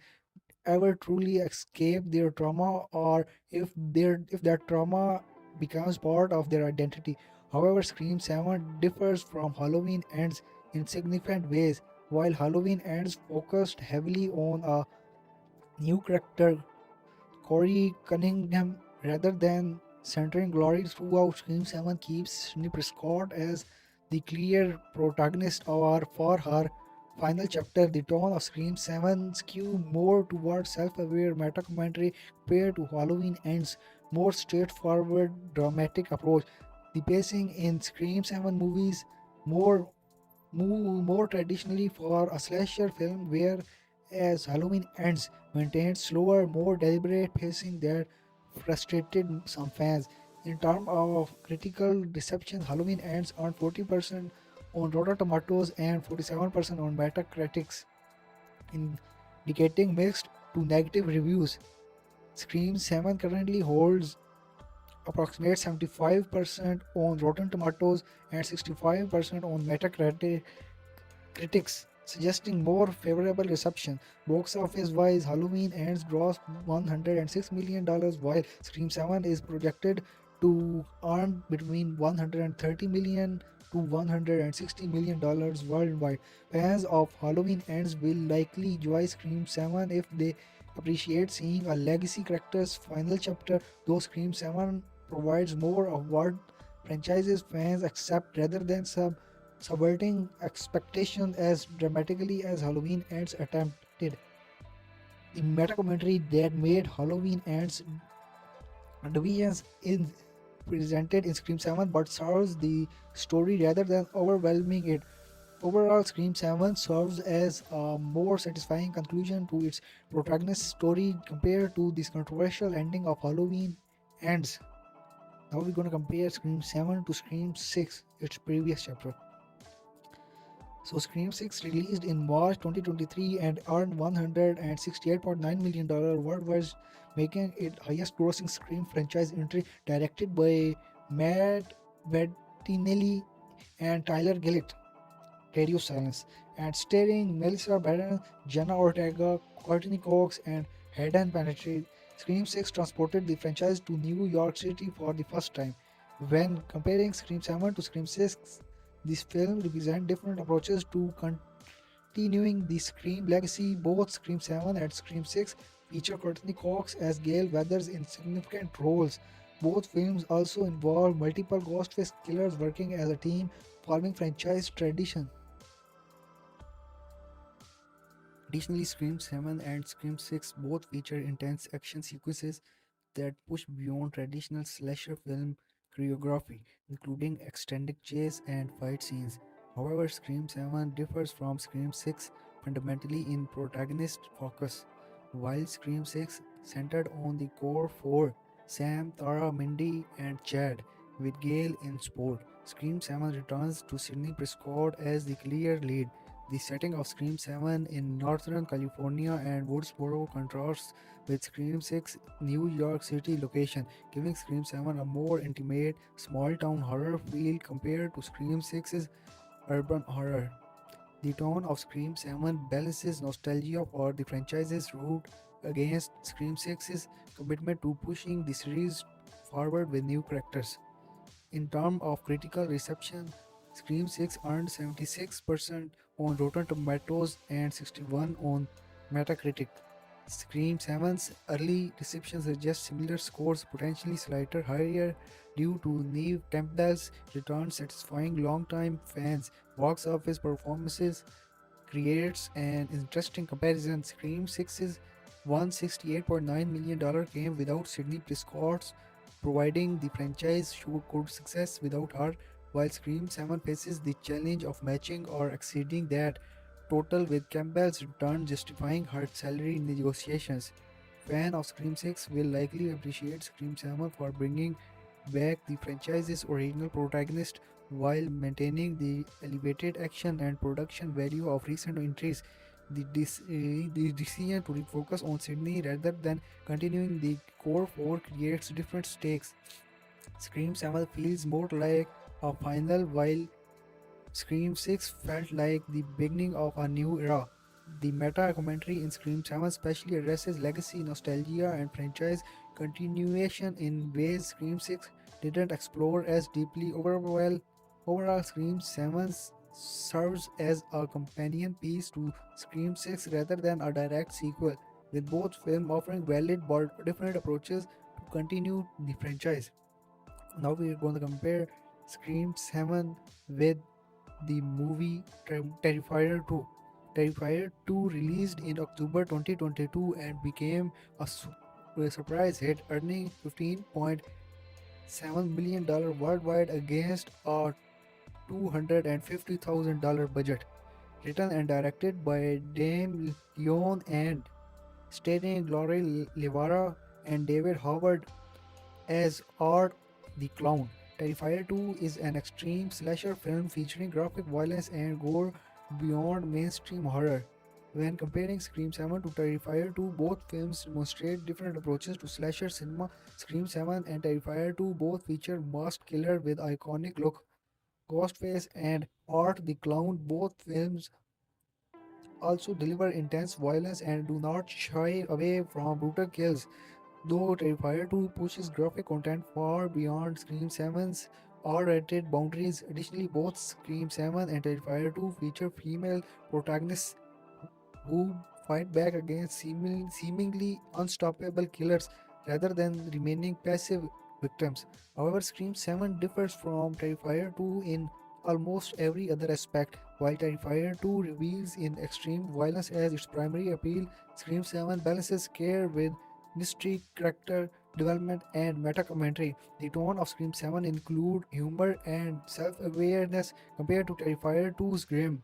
ever truly escape their trauma or if that trauma becomes part of their identity. However, Scream 7 differs from Halloween Ends in significant ways. While Halloween Ends focused heavily on a new character, Corey Cunningham, rather than centering glory throughout, Scream 7 keeps Sidney Prescott as the clear protagonist for her final chapter. The tone of Scream 7 skew more towards self-aware meta commentary compared to Halloween Ends' more straightforward dramatic approach. The pacing in Scream 7 movies more move more traditionally for a slasher film, whereas Halloween Ends maintained slower, more deliberate pacing that frustrated some fans. In terms of critical reception, Halloween Ends earned 40% on Rotten Tomatoes and 47% on Metacritic, indicating mixed to negative reviews. Scream 7 currently holds approximate 75% on Rotten Tomatoes and 65% on Metacritic, suggesting more favorable reception. Box office wise, Halloween Ends grossed $106 million, while Scream 7 is projected to earn between $130 million to $160 million worldwide. Fans of Halloween Ends will likely enjoy Scream 7 if they appreciate seeing a legacy character's final chapter, though Scream 7 provides more of what franchises fans accept rather than subverting expectations as dramatically as Halloween Ends attempted. The meta commentary that made Halloween Ends deviance is presented in Scream 7 but serves the story rather than overwhelming it. Overall, Scream 7 serves as a more satisfying conclusion to its protagonist's story compared to this controversial ending of Halloween Ends. Now we're going to compare Scream 7 to Scream 6, its previous chapter. So Scream 6 released in March 2023 and earned $168.9 million worldwide, making it highest grossing Scream franchise entry. Directed by Matt Bettinelli and Tyler Gillett, Radio Silence, and starring Melissa Barron, Jenna Ortega, Courtney Cox, and Hayden Panettiere. Scream 6 transported the franchise to New York City for the first time. When comparing Scream 7 to Scream 6, this film represents different approaches to continuing the Scream legacy. Both Scream 7 and Scream 6 feature Courtney Cox as Gail Weathers in significant roles. Both films also involve multiple Ghostface killers working as a team, following franchise tradition. Additionally, Scream 7 and Scream 6 both feature intense action sequences that push beyond traditional slasher film choreography, including extended chase and fight scenes. However, Scream 7 differs from Scream 6 fundamentally in protagonist focus. While Scream 6 centered on the core four, Sam, Tara, Mindy, and Chad, with Gale in support, Scream 7 returns to Sidney Prescott as the clear lead. The setting of Scream 7 in Northern California and Woodsboro contrasts with Scream 6 New York City location, giving Scream 7 a more intimate, small-town horror feel compared to Scream 6's urban horror. The tone of Scream 7 balances nostalgia for the franchise's root against Scream 6's commitment to pushing the series forward with new characters. In terms of critical reception, Scream 6 earned 76% on Rotten Tomatoes and 61 on Metacritic. Scream 7's early reception suggests similar scores, potentially slightly higher due to Neve Campbell's return, satisfying longtime fans. Box office performances creates an interesting comparison. Scream 6's $168.9 million came without Sidney Prescott, providing the franchise could success without her, while Scream 7 faces the challenge of matching or exceeding that total with Campbell's return justifying her salary negotiations. Fans of Scream 6 will likely appreciate Scream 7 for bringing back the franchise's original protagonist while maintaining the elevated action and production value of recent entries. The decision to refocus on Sydney rather than continuing the core four creates different stakes. Scream 7 feels more like a final, while Scream 6 felt like the beginning of a new era. The meta commentary in Scream 7 especially addresses legacy, nostalgia, and franchise continuation in ways Scream 6 didn't explore as deeply. Overall, Scream 7 serves as a companion piece to Scream 6 rather than a direct sequel, with both films offering valid but different approaches to continue the franchise. Now we are going to compare Scream 7 with the movie Terrifier 2. Terrifier 2 released in October 2022 and became a surprise hit, earning $15.7 million worldwide against a $250,000 budget. Written and directed by Dame Leon and starring Gloria Levara and David Howard as Art the Clown. Terrifier 2 is an extreme slasher film featuring graphic violence and gore beyond mainstream horror. When comparing Scream 7 to Terrifier 2, both films demonstrate different approaches to slasher cinema. Scream 7 and Terrifier 2 both feature masked killer with iconic look, Ghostface and Art the Clown. Both films also deliver intense violence and do not shy away from brutal kills. Though Terrifier 2 pushes graphic content far beyond Scream 7's R-rated boundaries. Additionally, both Scream 7 and Terrifier 2 feature female protagonists who fight back against seemingly unstoppable killers rather than remaining passive victims. However, Scream 7 differs from Terrifier 2 in almost every other aspect. While Terrifier 2 reveals in extreme violence as its primary appeal, Scream 7 balances scare with mystery, character development, and meta commentary. The tone of Scream 7 include humor and self-awareness compared to Terrifier 2's grim,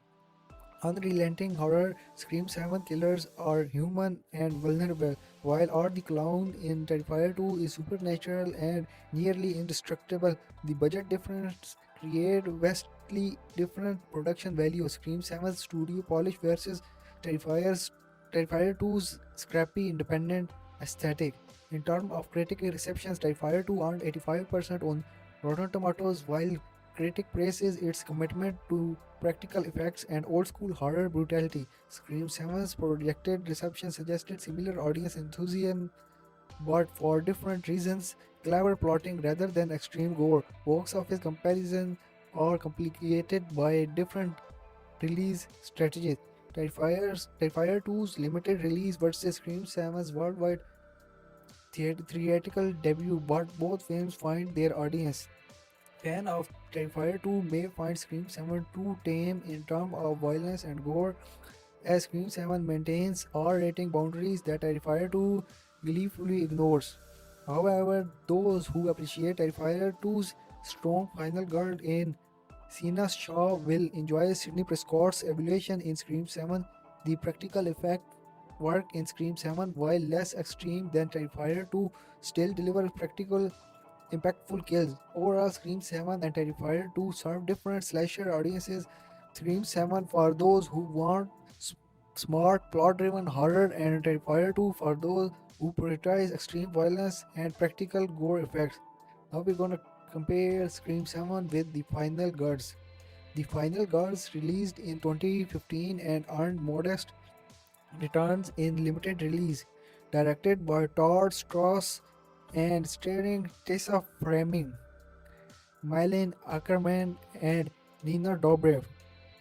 unrelenting horror. Scream 7 killers are human and vulnerable, while Art the Clown in Terrifier 2 is supernatural and nearly indestructible. The budget difference create vastly different production values. Scream 7's studio polish versus Terrifier's Terrifier 2's scrappy independent aesthetic. In terms of critical receptions, Terrifier 2 earned 85% on Rotten Tomatoes, while critic praises its commitment to practical effects and old school horror brutality. Scream 7's projected reception suggested similar audience enthusiasm but for different reasons, clever plotting rather than extreme gore. Box office comparison are complicated by different release strategies. Terrifier 2's limited release versus Scream 7's worldwide theatrical debut, but both films find their audience. Fan of Terrifier 2 may find Scream 7 too tame in terms of violence and gore, as Scream 7 maintains R rating boundaries that Terrifier 2 gleefully ignores. However, those who appreciate Terrifier 2's strong final girl in Sienna Shaw will enjoy Sidney Prescott's evaluation in Scream 7. The practical effect work in Scream 7, while less extreme than Terrifier 2, still delivers practical, impactful kills. Overall, Scream 7 and Terrifier 2 serve different slasher audiences. Scream 7 for those who want smart, plot-driven horror, and Terrifier 2 for those who prioritize extreme violence and practical gore effects. Now we're gonna compare Scream 7 with The Final Girls. The Final Girls released in 2015 and earned modest returns in limited release. Directed by Todd Strauss and starring Tessa Framing, Mylene Ackerman, and Nina Dobrev.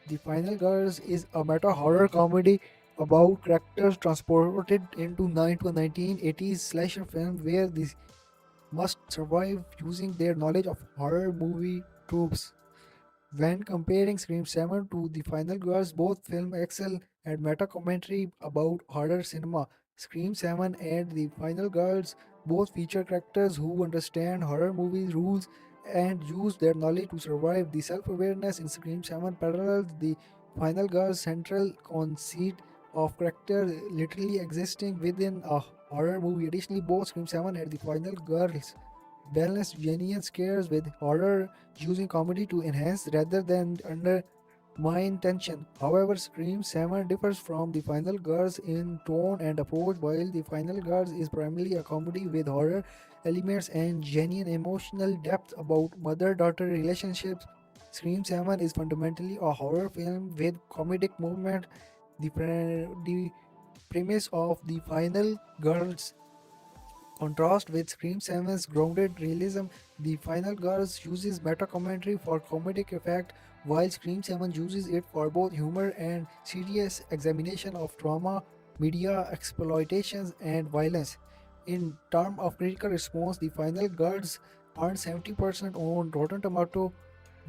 The Final Girls is a meta horror comedy about characters transported into a 1980s slasher film where they must survive using their knowledge of horror movie tropes. When comparing Scream 7 to The Final Girls, both films excel at meta commentary about horror cinema. Scream 7 and The Final Girls both feature characters who understand horror movies rules and use their knowledge to survive. The self-awareness in Scream 7 parallels The Final Girls' central conceit of characters literally existing within a horror movie. Additionally, both Scream 7 and The Final Girls balance genuine scares with horror, using comedy to enhance rather than undermine tension. However, Scream 7 differs from The Final Girls in tone and approach. While The Final Girls is primarily a comedy with horror elements and genuine emotional depth about mother-daughter relationships, Scream 7 is fundamentally a horror film with comedic movement. The premise of The Final Girls contrast with Scream 7's grounded realism. The Final Girls uses meta commentary for comedic effect, while Scream 7 uses it for both humor and serious examination of trauma, media exploitations, and violence. In terms of critical response, The Final Girls earned 70% on Rotten Tomato,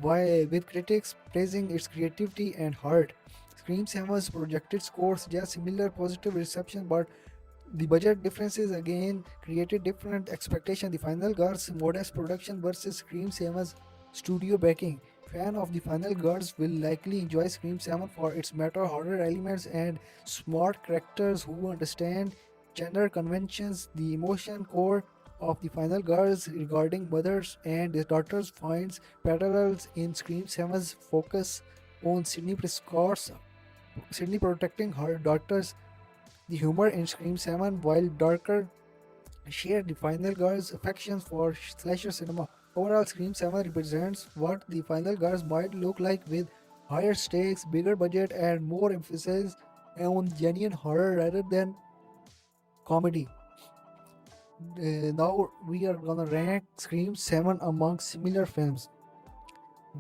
with critics praising its creativity and heart. Scream 7's projected score suggests similar positive reception, but the budget differences again created different expectations. The Final Girls' modest production versus Scream 7's studio backing. Fans of The Final Girls will likely enjoy Scream 7 for its meta horror elements and smart characters who understand gender conventions. The emotion core of The Final Girls regarding mothers and their daughters finds parallels in Scream 7's focus on Sydney protecting her daughters. The humor in Scream 7, while darker, share The Final Girls' affections for slasher cinema. Overall, Scream 7 represents what The Final Girls might look like with higher stakes, bigger budget, and more emphasis on genuine horror rather than comedy. Now we are gonna rank Scream 7 among similar films.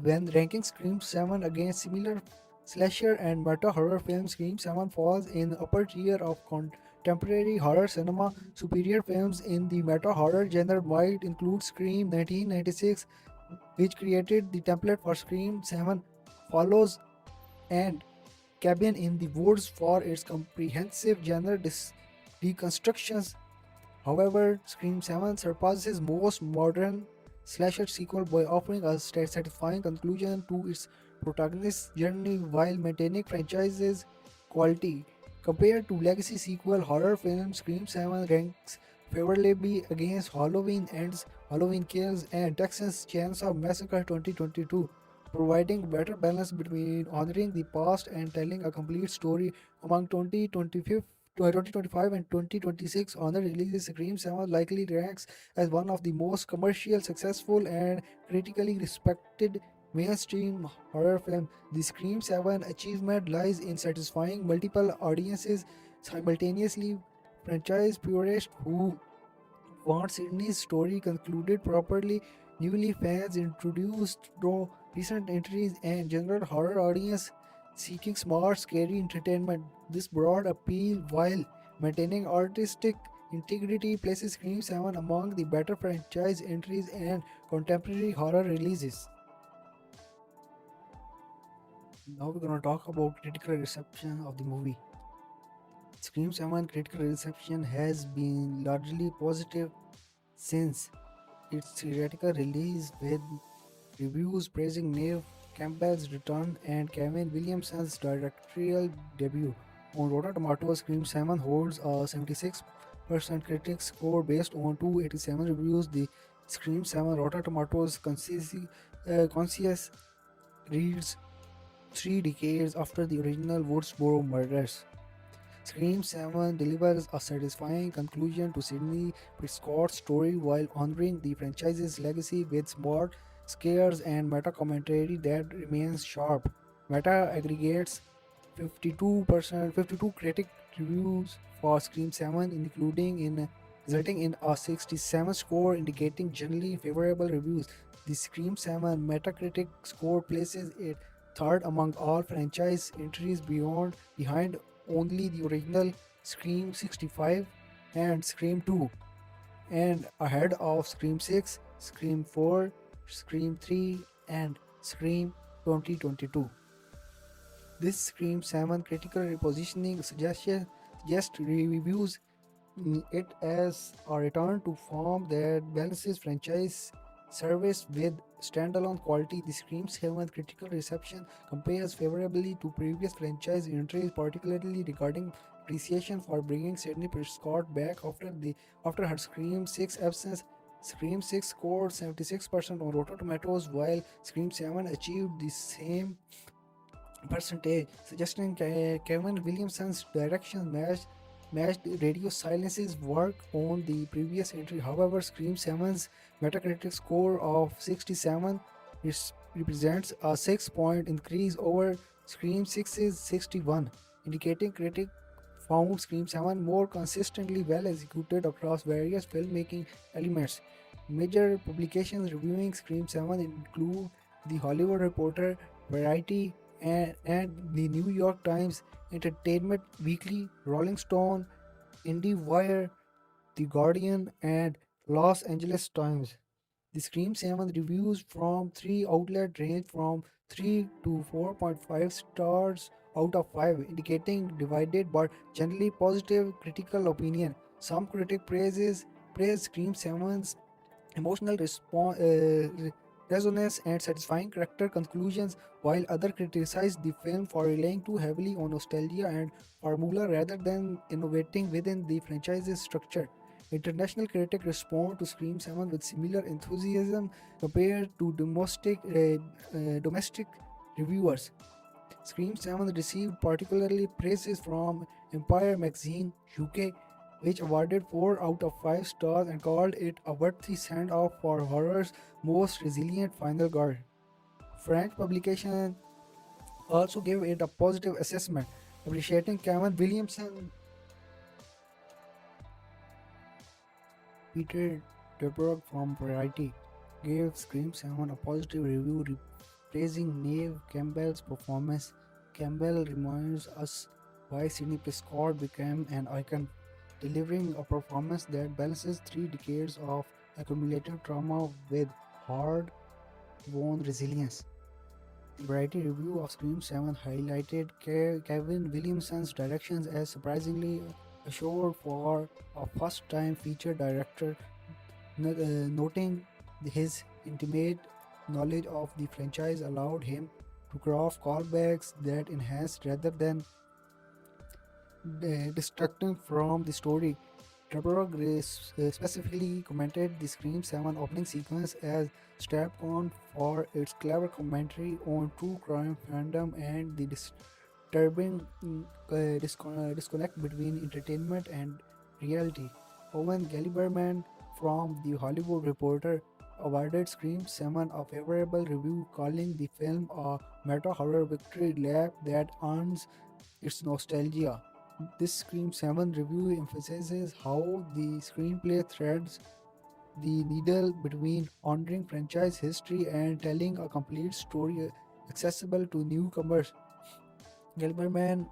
When ranking Scream 7 against similar slasher and meta horror films, Scream 7 falls in the upper tier of contemporary horror cinema. Superior films in the meta horror genre might include Scream 1996, which created the template for Scream 7 Follows, and Cabin in the Woods for its comprehensive genre reconstructions. However, Scream 7 surpasses most modern slasher sequel by offering a satisfying conclusion to its protagonist's journey while maintaining franchise's quality. Compared to legacy sequel horror films, Scream 7 ranks favorably against Halloween Ends, Halloween Kills, and Texas Chainsaw Massacre 2022. providing better balance between honoring the past and telling a complete story. Among 2025 and 2026 honor releases, Scream 7 likely ranks as one of the most commercial successful and critically respected mainstream horror film. The Scream 7 achievement lies in satisfying multiple audiences simultaneously. Franchise purists who want Sydney's story concluded properly, newly fans introduced to recent entries, and general horror audience seeking smart, scary entertainment. This broad appeal, while maintaining artistic integrity, places Scream 7 among the better franchise entries and contemporary horror releases. Now we're gonna talk about critical reception of the movie. Scream 7 critical reception has been largely positive since its theatrical release, with reviews praising Neve Campbell's return and Kevin Williamson's directorial debut. On Rotten Tomatoes, Scream 7 holds a 76% critic score based on 287 reviews. The Scream 7 Rotten Tomatoes conscious reads 3 decades after the original Woodsboro murders. Scream 7 delivers a satisfying conclusion to Sidney Prescott's story while honoring the franchise's legacy with smart scares and meta commentary that remains sharp. Meta aggregates 52 critic reviews for Scream 7, resulting in a 67 score, indicating generally favorable reviews. The Scream 7 Metacritic score places it third among all franchise entries behind only the original Scream 65 and Scream 2, and ahead of Scream 6, Scream 4, Scream 3, and Scream 2022. This Scream 7 critical repositioning suggests reviews it as a return to form that balances franchise service with standalone quality. The Scream 7 critical reception compares favorably to previous franchise entries, particularly regarding appreciation for bringing Sidney Prescott back after her Scream 6 absence. Scream 6 scored 76% on Rotten Tomatoes, while Scream 7 achieved the same percentage, suggesting Kevin Williamson's direction matched Radio Silence's work on the previous entry. However, Scream 7's Metacritic score of 67 represents a 6-point increase over Scream 6's 61, indicating critics found Scream 7 more consistently well executed across various filmmaking elements. Major publications reviewing Scream 7 include The Hollywood Reporter, Variety, and the New York Times, Entertainment Weekly, Rolling Stone, IndieWire, The Guardian, and Los Angeles Times. The Scream 7 reviews from three outlets range from 3 to 4.5 stars out of 5, indicating divided but generally positive critical opinion. Some critic praise Scream 7's emotional resonance and satisfying character conclusions, while others criticize the film for relying too heavily on nostalgia and formula rather than innovating within the franchise's structure. International critics respond to Scream 7 with similar enthusiasm compared to domestic reviewers. Scream 7 received particularly praises from Empire Magazine UK, which awarded 4 out of 5 stars and called it a worthy send-off for horror's most resilient final girl. French publication also gave it a positive assessment, appreciating Kevin Williamson. Peter Deborah from Variety gave Scream 7 a positive review, praising Neve Campbell's performance. Campbell reminds us why Sidney Prescott became an icon, delivering a performance that balances 3 decades of accumulated trauma with hard-won resilience. The Variety review of Scream 7 highlighted Kevin Williamson's directions as surprisingly assured for a first-time feature director, noting his intimate knowledge of the franchise allowed him to craft callbacks that enhanced rather than distracting from the story. Deborah Grace specifically commented the Scream 7 opening sequence as strap-on for its clever commentary on true crime fandom and the disturbing disconnect between entertainment and reality. Owen Gilberman from The Hollywood Reporter awarded Scream 7 a favorable review, calling the film a meta horror victory lap that earns its nostalgia. This Scream 7 review emphasizes how the screenplay threads the needle between honoring franchise history and telling a complete story accessible to newcomers. Gilberman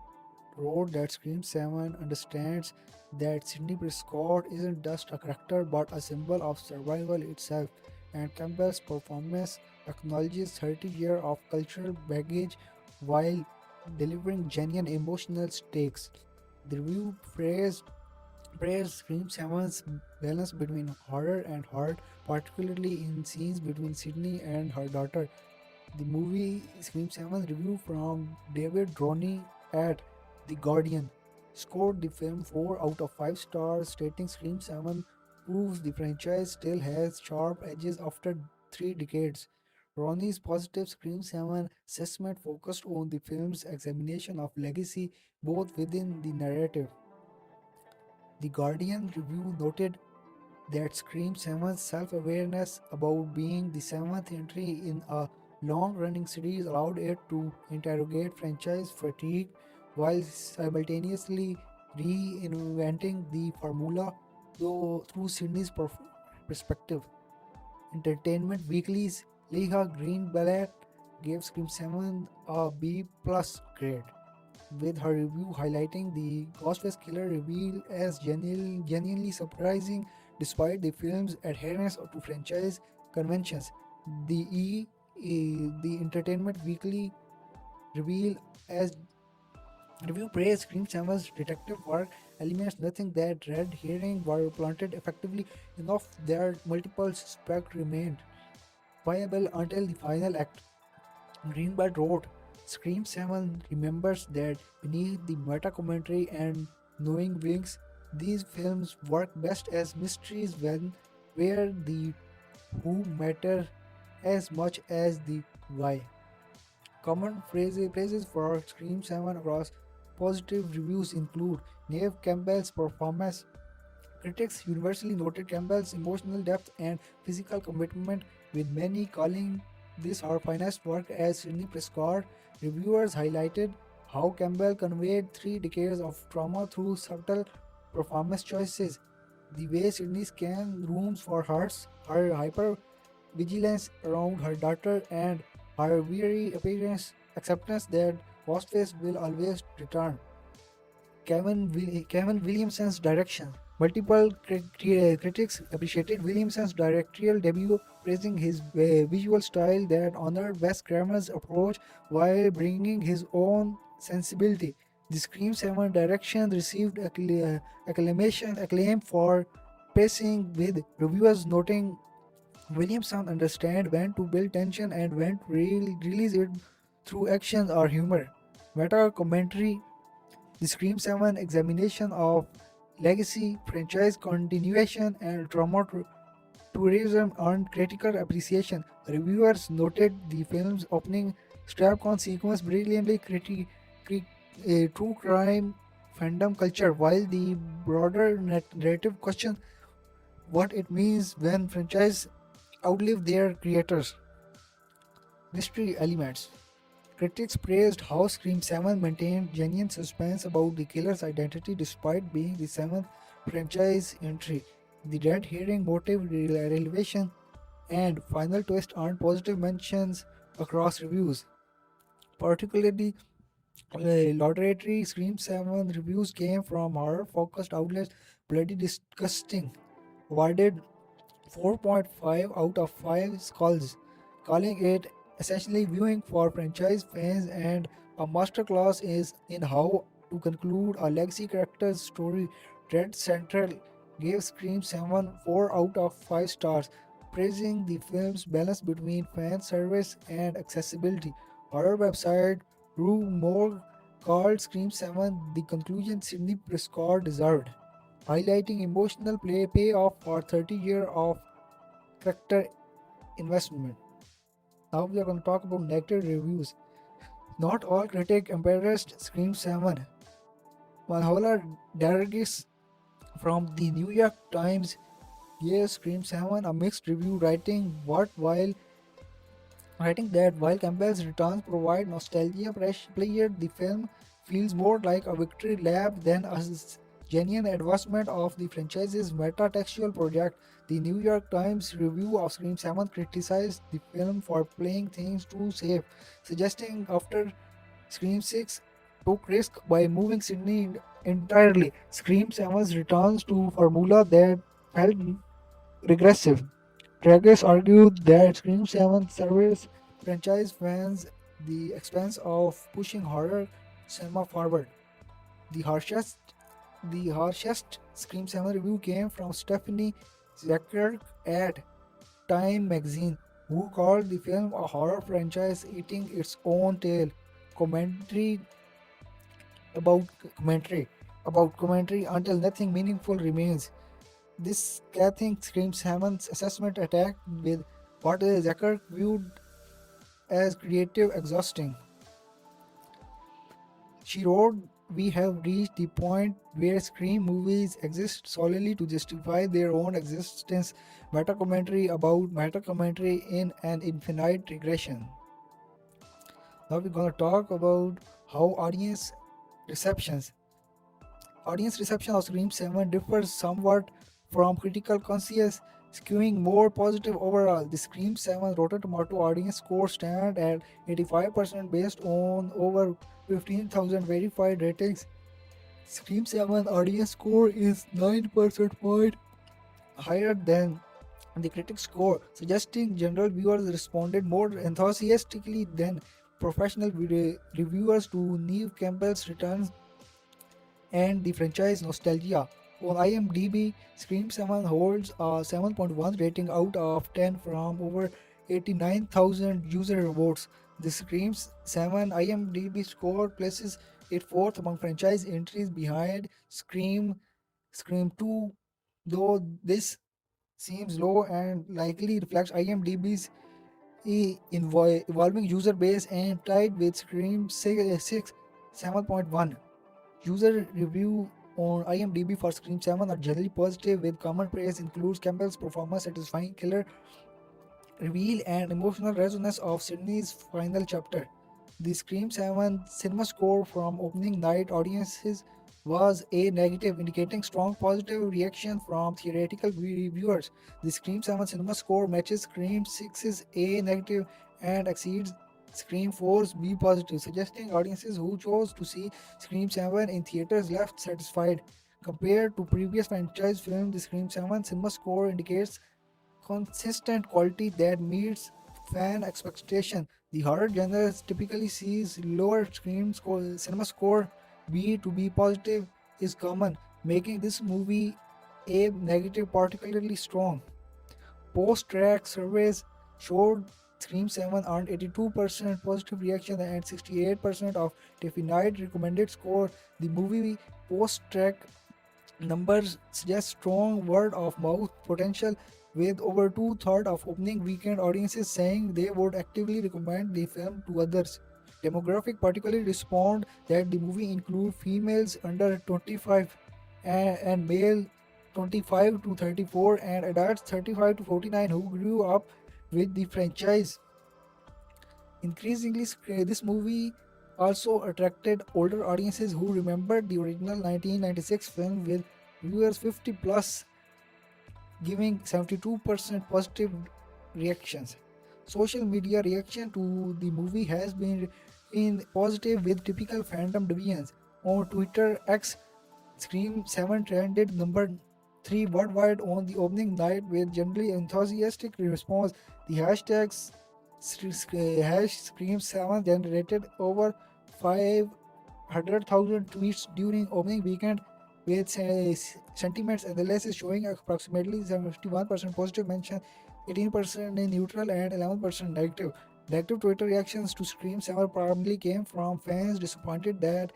wrote that Scream 7 understands that Sidney Prescott isn't just a character but a symbol of survival itself, and Campbell's performance acknowledges 30 years of cultural baggage while delivering genuine emotional stakes. The review praised Scream 7's balance between horror and heart, particularly in scenes between Sydney and her daughter. The movie Scream 7 review from David Droney at The Guardian scored the film 4 out of 5 stars, stating Scream 7 proves the franchise still has sharp edges after 3 decades. Ronnie's positive Scream 7 assessment focused on the film's examination of legacy both within the narrative. The Guardian review noted that Scream 7's self awareness about being the seventh entry in a long running series allowed it to interrogate franchise fatigue while simultaneously reinventing the formula though through Sydney's perspective. Entertainment Weekly's Leah Greenblatt gave Scream 7 a B plus grade, with her review highlighting the Ghostface Killer reveal as genuinely surprising despite the film's adherence to franchise conventions. The Entertainment Weekly reveal as review praised Scream 7's detective work elements, nothing that red herring were planted effectively enough that multiple suspects remained viable until the final act. Greenberg wrote, Scream 7 remembers that beneath the meta commentary and knowing wings, these films work best as mysteries when where the who matter as much as the why. Common praises for Scream 7 across positive reviews include Neve Campbell's performance. Critics universally noted Campbell's emotional depth and physical commitment, with many calling this her finest work as Sidney Prescott. Reviewers highlighted how Campbell conveyed 3 decades of trauma through subtle performance choices. The way Sidney scanned rooms for hurts, her hyper vigilance around her daughter, and her weary appearance acceptance that Ghostface will always return. Kevin Williamson's direction. Multiple critics appreciated Williamson's directorial debut, praising his visual style that honored Wes Craven's approach while bringing his own sensibility. The Scream 7 direction received acclaim for pacing, with reviewers noting Williamson understand when to build tension and when to release it through action or humor. Meta commentary. The Scream 7 examination of legacy, franchise continuation, and trauma tourism earned critical appreciation. Reviewers noted the film's opening strap-on sequence brilliantly critiqued a true crime fandom culture, while the broader narrative questioned what it means when franchises outlive their creators. Mystery elements. Critics praised how Scream 7 maintained genuine suspense about the killer's identity despite being the seventh franchise entry. The red herring motive revelation and final twist earned positive mentions across reviews. Particularly laudatory Scream 7 reviews came from horror-focused outlets Bloody Disgusting, awarded 4.5 out of 5 skulls, calling it essentially viewing for franchise fans and a masterclass is in how to conclude a legacy character's story. Red Central gave Scream 7 4 out of 5 stars, praising the film's balance between fan service and accessibility. Horror website Rue Morgue called Scream 7 the conclusion Sidney Prescott deserved. highlighting emotional payoff for 30 years of character investment. Now we are going to talk about negative reviews. Not all critics embraced Scream 7. Valhalla Dergis from the New York Times gave Scream 7 a mixed review, writing that while Campbell's returns provide nostalgia pleasure, the film feels more like a victory lap than a genuine advancement of the franchise's meta-textual project. The New York Times review of Scream 7 criticized the film for playing things too safe, suggesting after Scream 6 took risk by moving Sydney entirely, Scream 7 returns to formula that felt regressive. Traggers argued that Scream 7 serves franchise fans the expense of pushing horror cinema forward. The harshest the harshest Scream 7 review came from Stephanie Zachary at Time magazine, who called the film a horror franchise eating its own tail. Commentary about commentary until nothing meaningful remains. This scathing Scream 7's assessment attacked with what Zachary viewed as creative exhausting. She wrote, "We have reached the point where Scream movies exist solely to justify their own existence. Meta commentary about meta commentary in an infinite regression." Now we're gonna talk about how receptions audience reception of Scream 7 differs somewhat from critical consensus, skewing more positive overall. The Scream 7 Rotten Tomato audience score stand at 85% based on over 15,000 verified ratings. Scream 7 audience score is 9% point higher than the critic score, suggesting general viewers responded more enthusiastically than professional reviewers to Neve Campbell's returns and the franchise nostalgia. On IMDb, Scream 7 holds a 7.1 rating out of 10 from over 89,000 user votes. The Scream 7 IMDb score places it fourth among franchise entries behind Scream 2, though this seems low and likely reflects IMDb's evolving user base and tied with Scream 6 7.1. User review on IMDb for Scream 7 are generally positive, with common praise includes Campbell's performance, satisfying killer reveal, and emotional resonance of Sydney's final chapter. The Scream 7 cinema score from opening night audiences was A negative, indicating strong positive reaction from theoretical reviewers. The Scream 7 cinema score matches Scream 6's A negative and exceeds Scream 4's B positive, suggesting audiences who chose to see Scream 7 in theaters left satisfied. Compared to previous franchise films, the Scream 7 cinema score indicates consistent quality that meets fan expectation. The horror genre typically sees lower cinema score B to B positive is common, making this movie A negative particularly strong. Post-track surveys showed Scream 7 earned 82% positive reaction and 68% of definite recommended score. The movie post-track numbers suggest strong word of mouth potential, with over two-thirds of opening weekend audiences saying they would actively recommend the film to others. Demographic particularly respond that the movie include females under 25 and male 25 to 34 and adults 35 to 49 who grew up with the franchise. Increasingly, this movie also attracted older audiences who remembered the original 1996 film, with viewers 50 plus giving 72% positive reactions. Social media reaction to the movie has been positive, with typical fandom divisions. On Twitter, X Scream 7 trended number 3 worldwide on the opening night with generally enthusiastic response. The hashtags Scream 7 generated over 500,000 tweets during opening weekend, with sentiments analysis showing approximately 71% positive mention, 18% in neutral, and 11% negative. Negative Twitter reactions to Scream 7 primarily came from fans disappointed that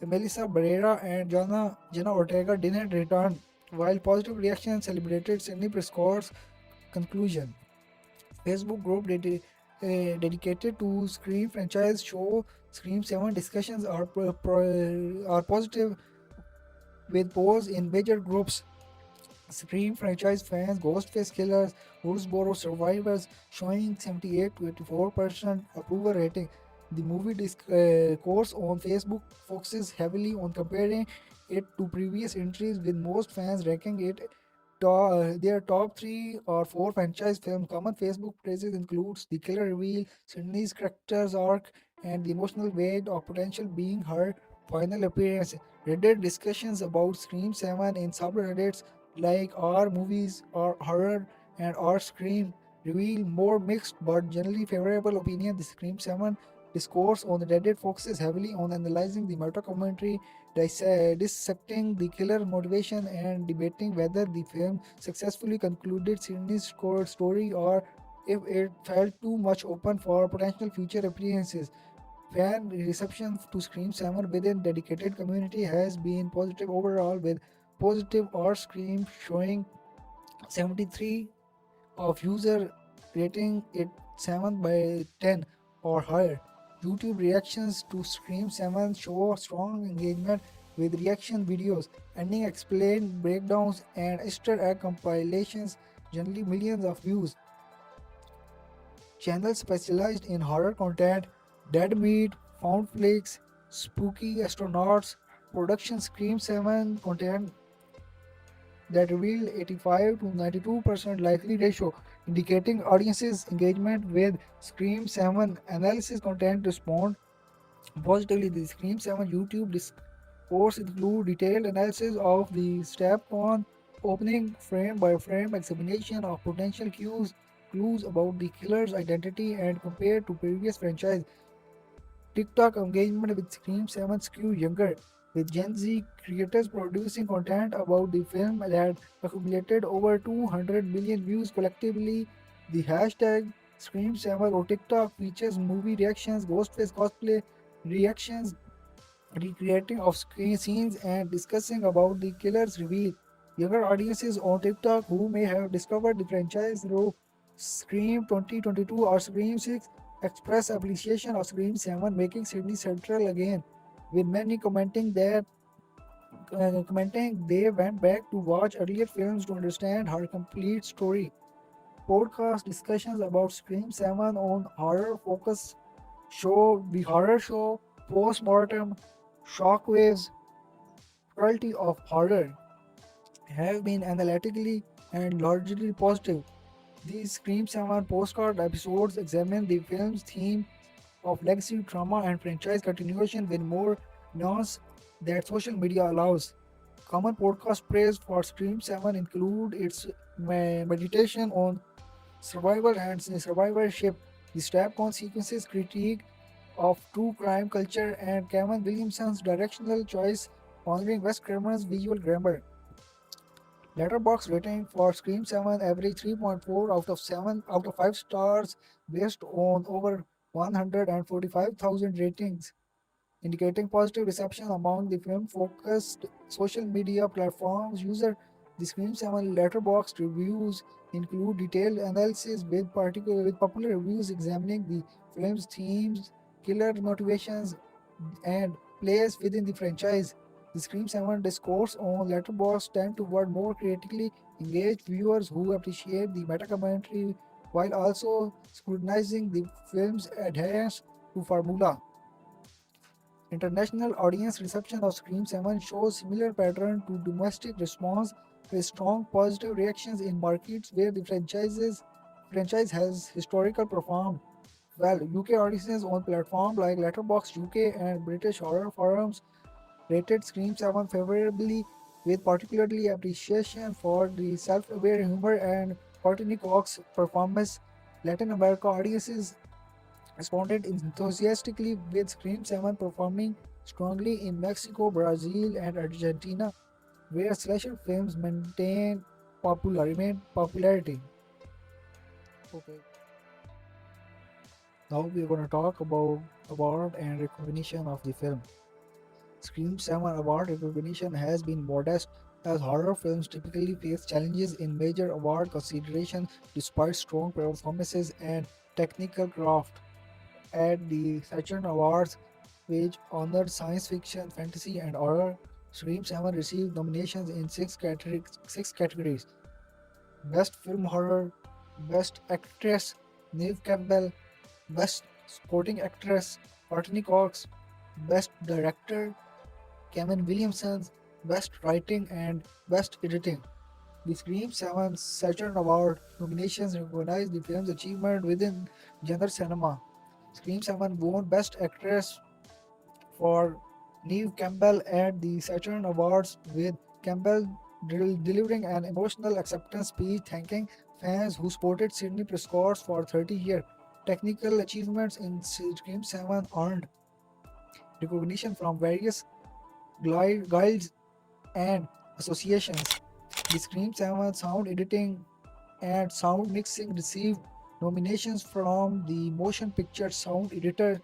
Melissa Barrera and Jenna Ortega didn't return while positive reactions celebrated Sidney Prescott's conclusion. Facebook group dedicated to Scream franchise show Scream 7 discussions are positive with polls in major groups. Scream franchise fans, Ghostface killers, Woodsboro survivors showing 78 to 84% approval rating. The movie discourse on Facebook focuses heavily on comparing it to previous entries, with most fans ranking it their top 3 or 4 franchise films. Common Facebook praises includes the killer reveal, Sydney's character's arc, and the emotional weight of potential being her final appearance. Reddit discussions about Scream 7 in subreddits like R movies or horror and R Scream reveal more mixed but generally favorable opinion. The Scream 7 discourse on Reddit focuses heavily on analyzing the meta commentary, dissecting the killer motivation, and debating whether the film successfully concluded Sydney's story or if it felt too much open for potential future appearances. Fan reception to Scream 7 within dedicated community has been positive overall, with positive or Scream showing 73 of user rating it 7 by 10 or higher. YouTube reactions to Scream 7 show strong engagement with reaction videos, ending explained breakdowns, and Easter egg compilations, generally millions of views. Channels specialized in horror content, Dead Meat, Found Flicks, Spooky Astronauts, Production Scream 7 content that revealed 85 to 92% likely ratio, indicating audiences' engagement with Scream 7 analysis content respond positively. The Scream 7 YouTube discourse include detailed analysis of the step-on opening, frame-by-frame examination of potential clues about the killer's identity, and compared to previous franchise. TikTok engagement with Scream 7 skew younger, with Gen Z creators producing content about the film that accumulated over 200 million views collectively. The hashtag Scream 7 on TikTok features movie reactions, Ghostface cosplay reactions, recreating of scenes, and discussing about the killer's reveal. Younger audiences on TikTok who may have discovered the franchise through Scream 2022 or Scream 6 express appreciation of Scream 7, making Sydney central again, with many commenting they went back to watch earlier films to understand her complete story. Podcast discussions about Scream 7 on Horror Focus show the horror show Postmortem Shockwaves Faculty of Horror have been analytically and largely positive. These Scream 7 postcard episodes examine the film's theme of legacy trauma and franchise continuation with more nuance that social media allows. Common podcast praise for Scream 7 include its meditation on survival and survivorship, the strap-on sequences critique of true crime culture, and Kevin Williamson's directional choice honoring Wes Craven's visual grammar. Letterboxd rating for Scream 7 average 3.4 out of 5 stars based on over 145,000 ratings, indicating positive reception among the film-focused social media platforms. The Scream 7 Letterboxd reviews include detailed analysis with popular reviews examining the film's themes, killer motivations, and place within the franchise. The Scream 7 discourse on Letterboxd tend toward more critically engaged viewers who appreciate the meta-commentary while also scrutinizing the film's adherence to formula. International audience reception of Scream 7 shows similar pattern to domestic response, with strong positive reactions in markets where the franchise has historical performed well. UK audiences on platforms like Letterboxd UK and British horror forums rated Scream 7 favorably, with particularly appreciation for the self-aware humor and Courtney Cox's performance. Latin America audiences responded enthusiastically, with Scream 7 performing strongly in Mexico, Brazil, and Argentina, where slasher films remain popularity. Okay. Now we're going to talk about award and recognition of the film. Scream 7 award recognition has been modest as horror films typically face challenges in major award consideration despite strong performances and technical craft. At the Saturn Awards, which honored science fiction, fantasy, and horror, Scream 7 received nominations in six categories: Best Film Horror, Best Actress, Neve Campbell, Best Supporting Actress, Courtney Cox, Best Director, Kevin Williamson, Best Writing, and Best Editing. The Scream 7 Saturn Award nominations recognize the film's achievement within genre cinema. Scream 7 won Best Actress for Neve Campbell at the Saturn Awards, with Campbell delivering an emotional acceptance speech thanking fans who supported Sidney Prescott for 30 years. Technical achievements in Scream 7 earned recognition from various guilds and associations. The Scream 7 sound editing and sound mixing received nominations from the Motion Picture Sound Editor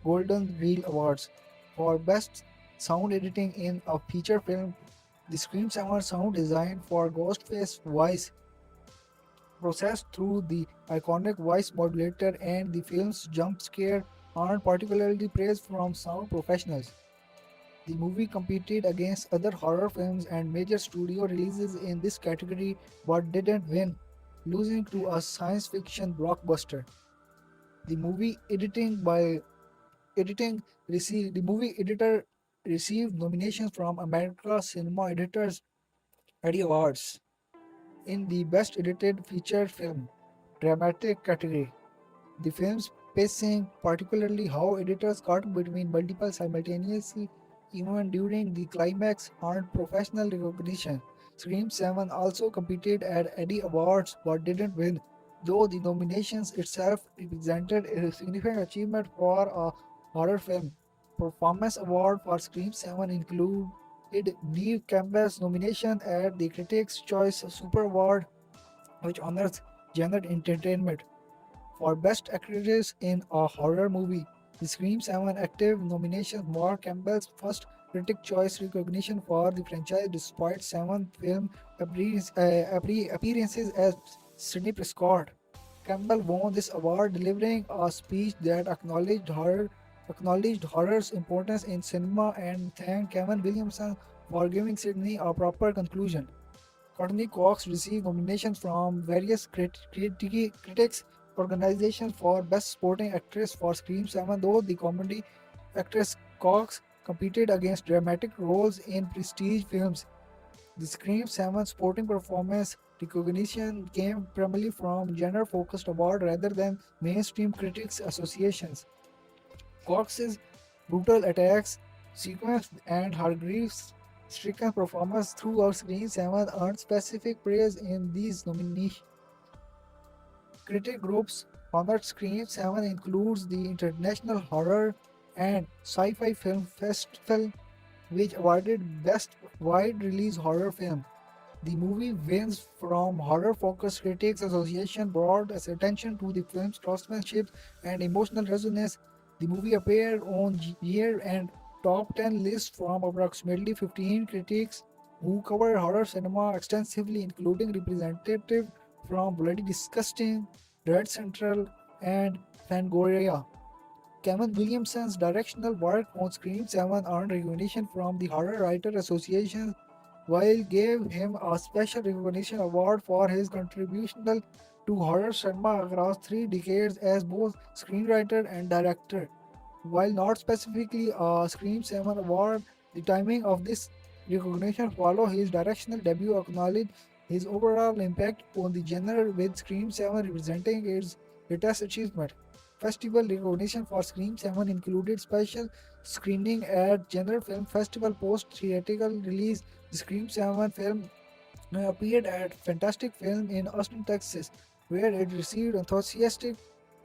Golden Reel Awards. For Best Sound Editing in a Feature Film, the Scream 7 sound design for Ghostface's voice, processed through the iconic voice modulator, and the film's jump scare earned particularly praise from sound professionals. The movie competed against other horror films and major studio releases in this category but didn't win, losing to a science fiction blockbuster. The movie editor received nominations from America's Cinema Editors Eddie Awards in the Best Edited Feature Film Dramatic category. The film's pacing, particularly how editors cut between multiple simultaneously even during the climax, earned professional recognition. Scream 7 also competed at Eddie Awards but didn't win, though the nominations itself represented a significant achievement for a horror film. Performance award for Scream 7 included Neve Campbell's nomination at the Critics' Choice Super Award, which honors genre entertainment. For Best Actress in a Horror Movie, the Scream 7 active nominations mark Campbell's first Critics' Choice recognition for the franchise despite 7 film appearances as Sidney Prescott. Campbell won this award delivering a speech that acknowledged horror's importance in cinema and thanked Kevin Williamson for giving Sidney a proper conclusion. Courtney Cox received nominations from various critics organizations for Best Supporting Actress for Scream 7, though the comedy actress Cox competed against dramatic roles in prestige films. The Scream 7 supporting performance recognition came primarily from genre-focused awards rather than mainstream critics associations. Cox's brutal attacks sequence and her grief-stricken performance throughout Scream 7 earned specific praise in these nominations. Critic groups honored Scream 7 includes the International Horror and Sci-Fi Film Festival, which awarded Best Wide Release Horror Film. The movie wins from Horror Focus Critics Association brought attention to the film's craftsmanship and emotional resonance. The movie appeared on year-end top 10 lists from approximately 15 critics who cover horror cinema extensively, including representatives from Bloody Disgusting, Dread Central, and Fangoria. Kevin Williamson's directional work on Scream 7 earned recognition from the Horror Writer Association, while gave him a special recognition award for his contribution to horror cinema across 3 decades as both screenwriter and director. While not specifically a Scream 7 award, the timing of this recognition followed his directional debut acknowledged his overall impact on the genre, with Scream 7 representing its latest achievement. Festival recognition for Scream 7 included special screening at Genre Film Festival post-theatrical release. The Scream 7 film appeared at Fantastic Film in Austin, Texas, where it received enthusiastic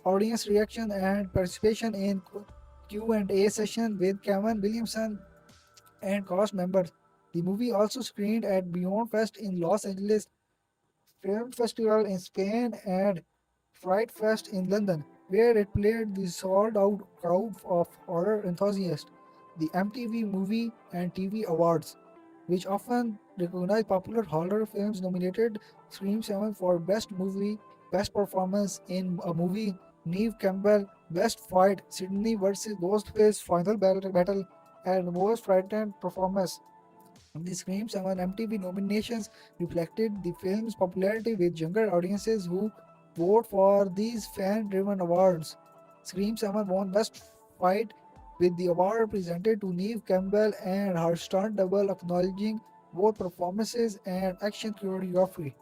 audience reaction and participation in Q&A session with Kevin Williamson and cast members. The movie also screened at Beyond Fest in Los Angeles, Film Festival in Spain, and Fright Fest in London, where it played the sold-out crowd of horror enthusiasts. The MTV Movie and TV Awards, which often recognized popular horror films nominated Scream 7 for Best Movie, Best Performance in a Movie, Neve Campbell, Best Fight, Sydney vs. Ghostface, Final Battle, and Most Frightened Performance. The Scream 7 MTV nominations reflected the film's popularity with younger audiences who vote for these fan-driven awards. Scream 7 won Best Fight with the award presented to Neve Campbell and her stunt double, acknowledging both performances and action choreography.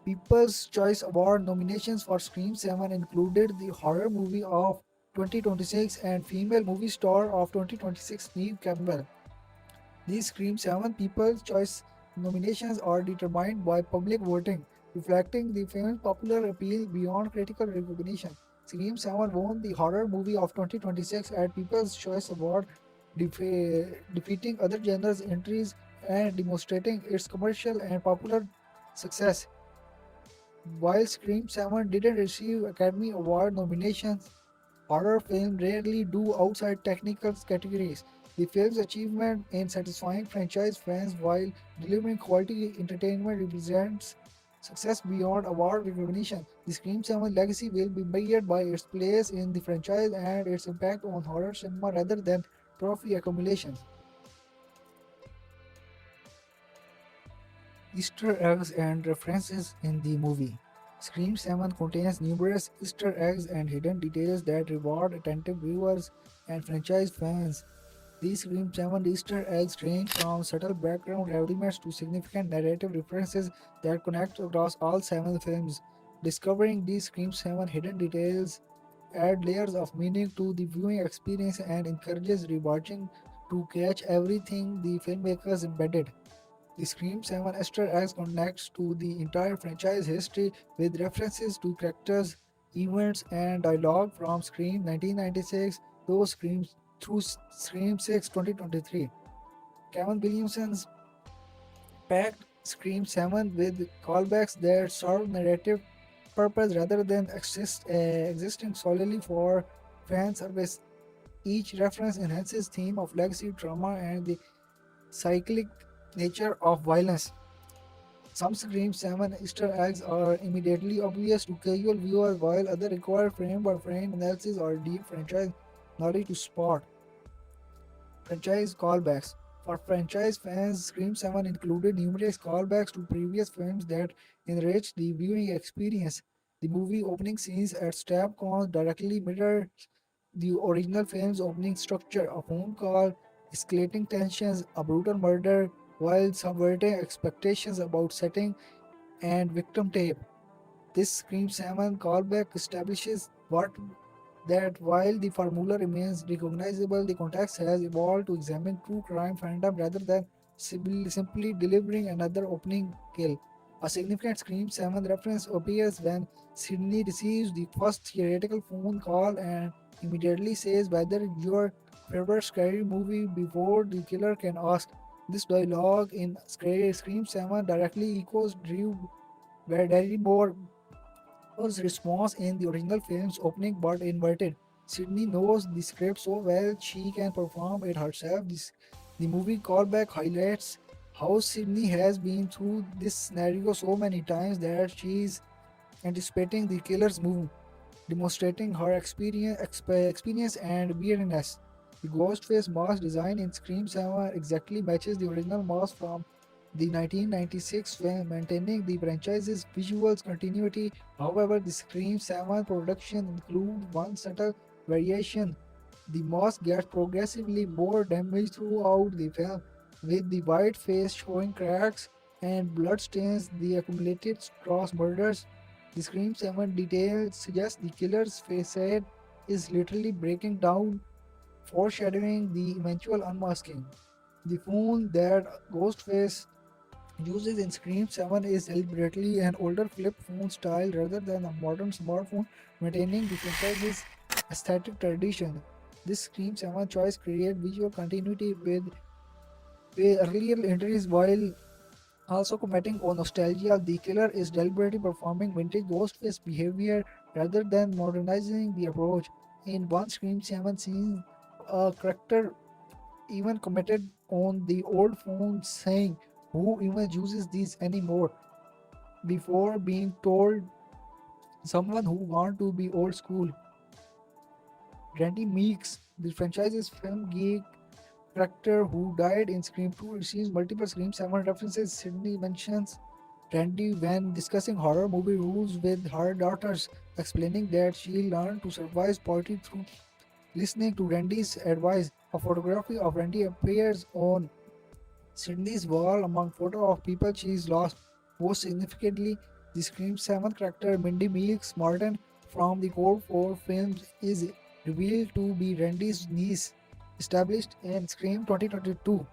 People's Choice Award nominations for Scream 7 included the Horror Movie of 2026 and Female Movie Star of 2026 Neve Campbell. These Scream 7 People's Choice nominations are determined by public voting, reflecting the film's popular appeal beyond critical recognition. Scream 7 won the Horror Movie of 2026 at People's Choice Award, defeating other genres entries and demonstrating its commercial and popular success. While Scream 7 didn't receive Academy Award nominations, horror films rarely do outside technical categories. The film's achievement in satisfying franchise fans while delivering quality entertainment represents success beyond award recognition. The Scream 7 legacy will be measured by its place in the franchise and its impact on horror cinema rather than trophy accumulation. Easter eggs and references in the movie. Scream 7 contains numerous Easter eggs and hidden details that reward attentive viewers and franchise fans. These Scream 7 Easter eggs range from subtle background elements to significant narrative references that connect across all 7 films. Discovering these Scream 7 hidden details add layers of meaning to the viewing experience and encourages rewatching to catch everything the filmmakers embedded. The Scream 7 Easter eggs connects to the entire franchise history with references to characters, events, and dialogue from Scream 1996 through Scream 6 2023. Kevin Williamson's packed Scream 7 with callbacks that serve narrative purpose rather than existing solely for fan service. Each reference enhances theme of legacy, trauma, and the cyclic nature of violence. Some Scream 7 Easter eggs are immediately obvious to casual viewers, while others require frame by frame analysis or deep franchise knowledge to spot. Franchise callbacks. For franchise fans, Scream 7 included numerous callbacks to previous films that enriched the viewing experience. The movie opening scenes at StabCon directly mirror the original film's opening structure: a phone call, escalating tensions, a brutal murder, while subverting expectations about setting and victim tape. This Scream 7 callback establishes that while the formula remains recognizable, the context has evolved to examine true crime fandom rather than simply delivering another opening kill. A significant Scream 7 reference appears when Sydney receives the first theoretical phone call and immediately says whether your favorite scary movie before the killer can ask. This dialogue in Scream 7 directly echoes Drew Barrymore's response in the original film's opening but inverted. Sydney knows the script so well she can perform it herself. The movie callback highlights how Sydney has been through this scenario so many times that she's anticipating the killer's move, demonstrating her experience and weirdness. The Ghostface mask design in Scream 7 exactly matches the original mask from the 1996 film, maintaining the franchise's visual continuity. However, the Scream 7 production includes one subtle variation. The mask gets progressively more damaged throughout the film, with the white face showing cracks and bloodstains the accumulated cross murders. The Scream 7 details suggest the killer's facade is literally breaking down, foreshadowing the eventual unmasking. The phone that Ghostface uses in Scream 7 is deliberately an older flip phone style rather than a modern smartphone, maintaining the franchise's aesthetic tradition. This Scream 7 choice creates visual continuity with earlier entries while also commenting on nostalgia. The killer is deliberately performing vintage Ghostface behavior rather than modernizing the approach. In one Scream 7 scene, a character even commented on the old phone, saying, who even uses these anymore before being told someone who want to be old school. Randy Meeks, the franchise's film geek character who died in Scream 2, receives multiple Scream 7 references. Sydney mentions Randy when discussing horror movie rules with her daughters, explaining that she learned to survive poverty through listening to Randy's advice. A photography of Randy appears on Sydney's wall among photos of people she's lost. Most significantly, the Scream 7 character Mindy Meeks Martin from the Core 4 films is revealed to be Randy's niece, established in Scream 2022.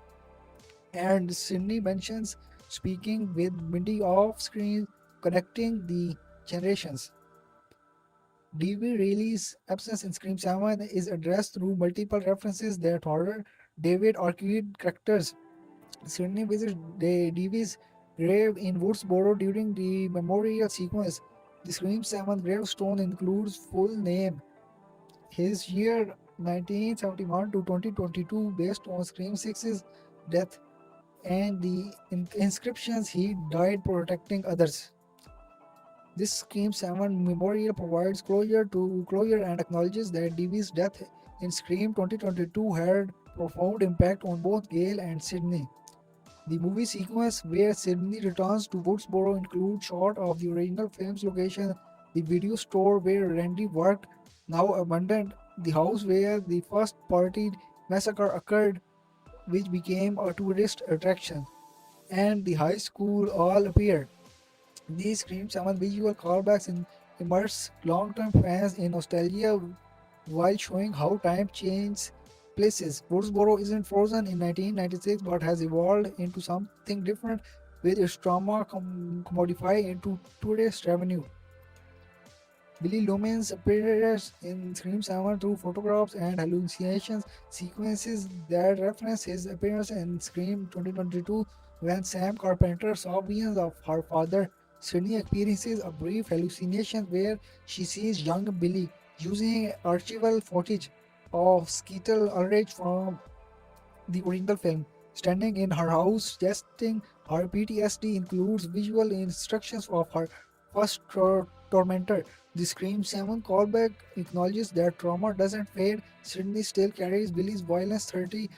And Sydney mentions speaking with Mindy off screen, connecting the generations. D.V. Reilly's absence in Scream 7 is addressed through multiple references that horror David Arquette characters. Sydney visits DV's grave in Woodsboro during the memorial sequence. The Scream 7 gravestone includes full name, his year 1971 to 2022 based on Scream 6's death, and the inscriptions he died protecting others. This Scream 7 memorial provides closure and acknowledges that DV's death in Scream 2022 had profound impact on both Gale and Sydney. The movie sequence where Sydney returns to Woodsboro includes shot of the original film's location, the video store where Randy worked, now abandoned, the house where the first party massacre occurred, which became a tourist attraction, and the high school all appear. These Scream 7 visual callbacks immerse long-term fans in nostalgia while showing how time changes places. Woodsboro isn't frozen in 1996 but has evolved into something different, with its trauma commodified into tourist revenue. Billy Loomis appears in Scream 7 through photographs and hallucinations sequences that reference his appearance in Scream 2022 when Sam Carpenter saw visions of her father. Sydney experiences a brief hallucination where she sees young Billy using archival footage of Skeeter Ulrich from the original film, standing in her house, suggesting her PTSD includes visual instructions of her first tormentor. The Scream 7 callback acknowledges that trauma doesn't fade. Sydney still carries Billy's violence 30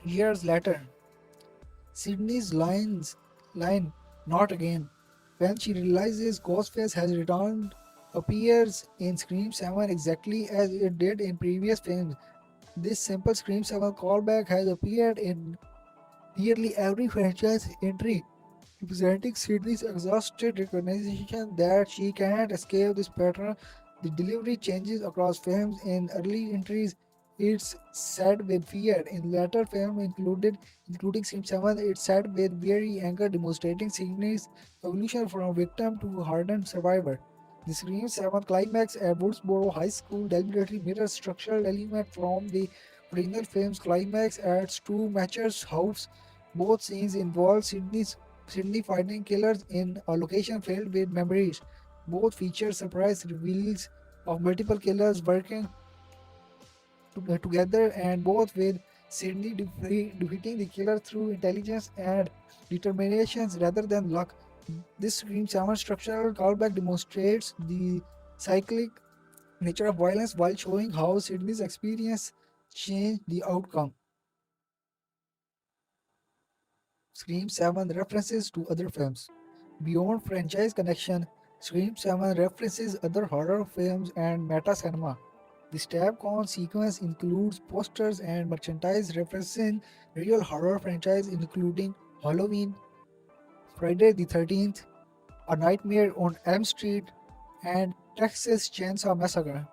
years later. Sydney's line, "Not again," when she realizes Ghostface has returned, appears in Scream 7 exactly as it did in previous films. This simple Scream 7 callback has appeared in nearly every franchise entry, representing Sydney's exhausted recognition that she can't escape this pattern. The delivery changes across films. In early entries, it's said with fear. In later films, including Scream 7, it's said with weary anger, demonstrating Sydney's evolution from victim to hardened survivor. The Scream 7 climax at Woodsboro High School deliberately mirrors structural elements from the original film's climax at Stu Macher's house. Both scenes involve Sydney fighting killers in a location filled with memories. Both feature surprise reveals of multiple killers working together, and both with Sydney defeating the killer through intelligence and determination rather than luck. This Scream 7 structural callback demonstrates the cyclic nature of violence while showing how Sydney's experience changed the outcome. Scream 7 references to other films. Beyond franchise connection, Scream 7 references other horror films and meta cinema. The StabCon sequence includes posters and merchandise referencing real horror franchises including Halloween, Friday the 13th, A Nightmare on Elm Street, and Texas Chainsaw Massacre.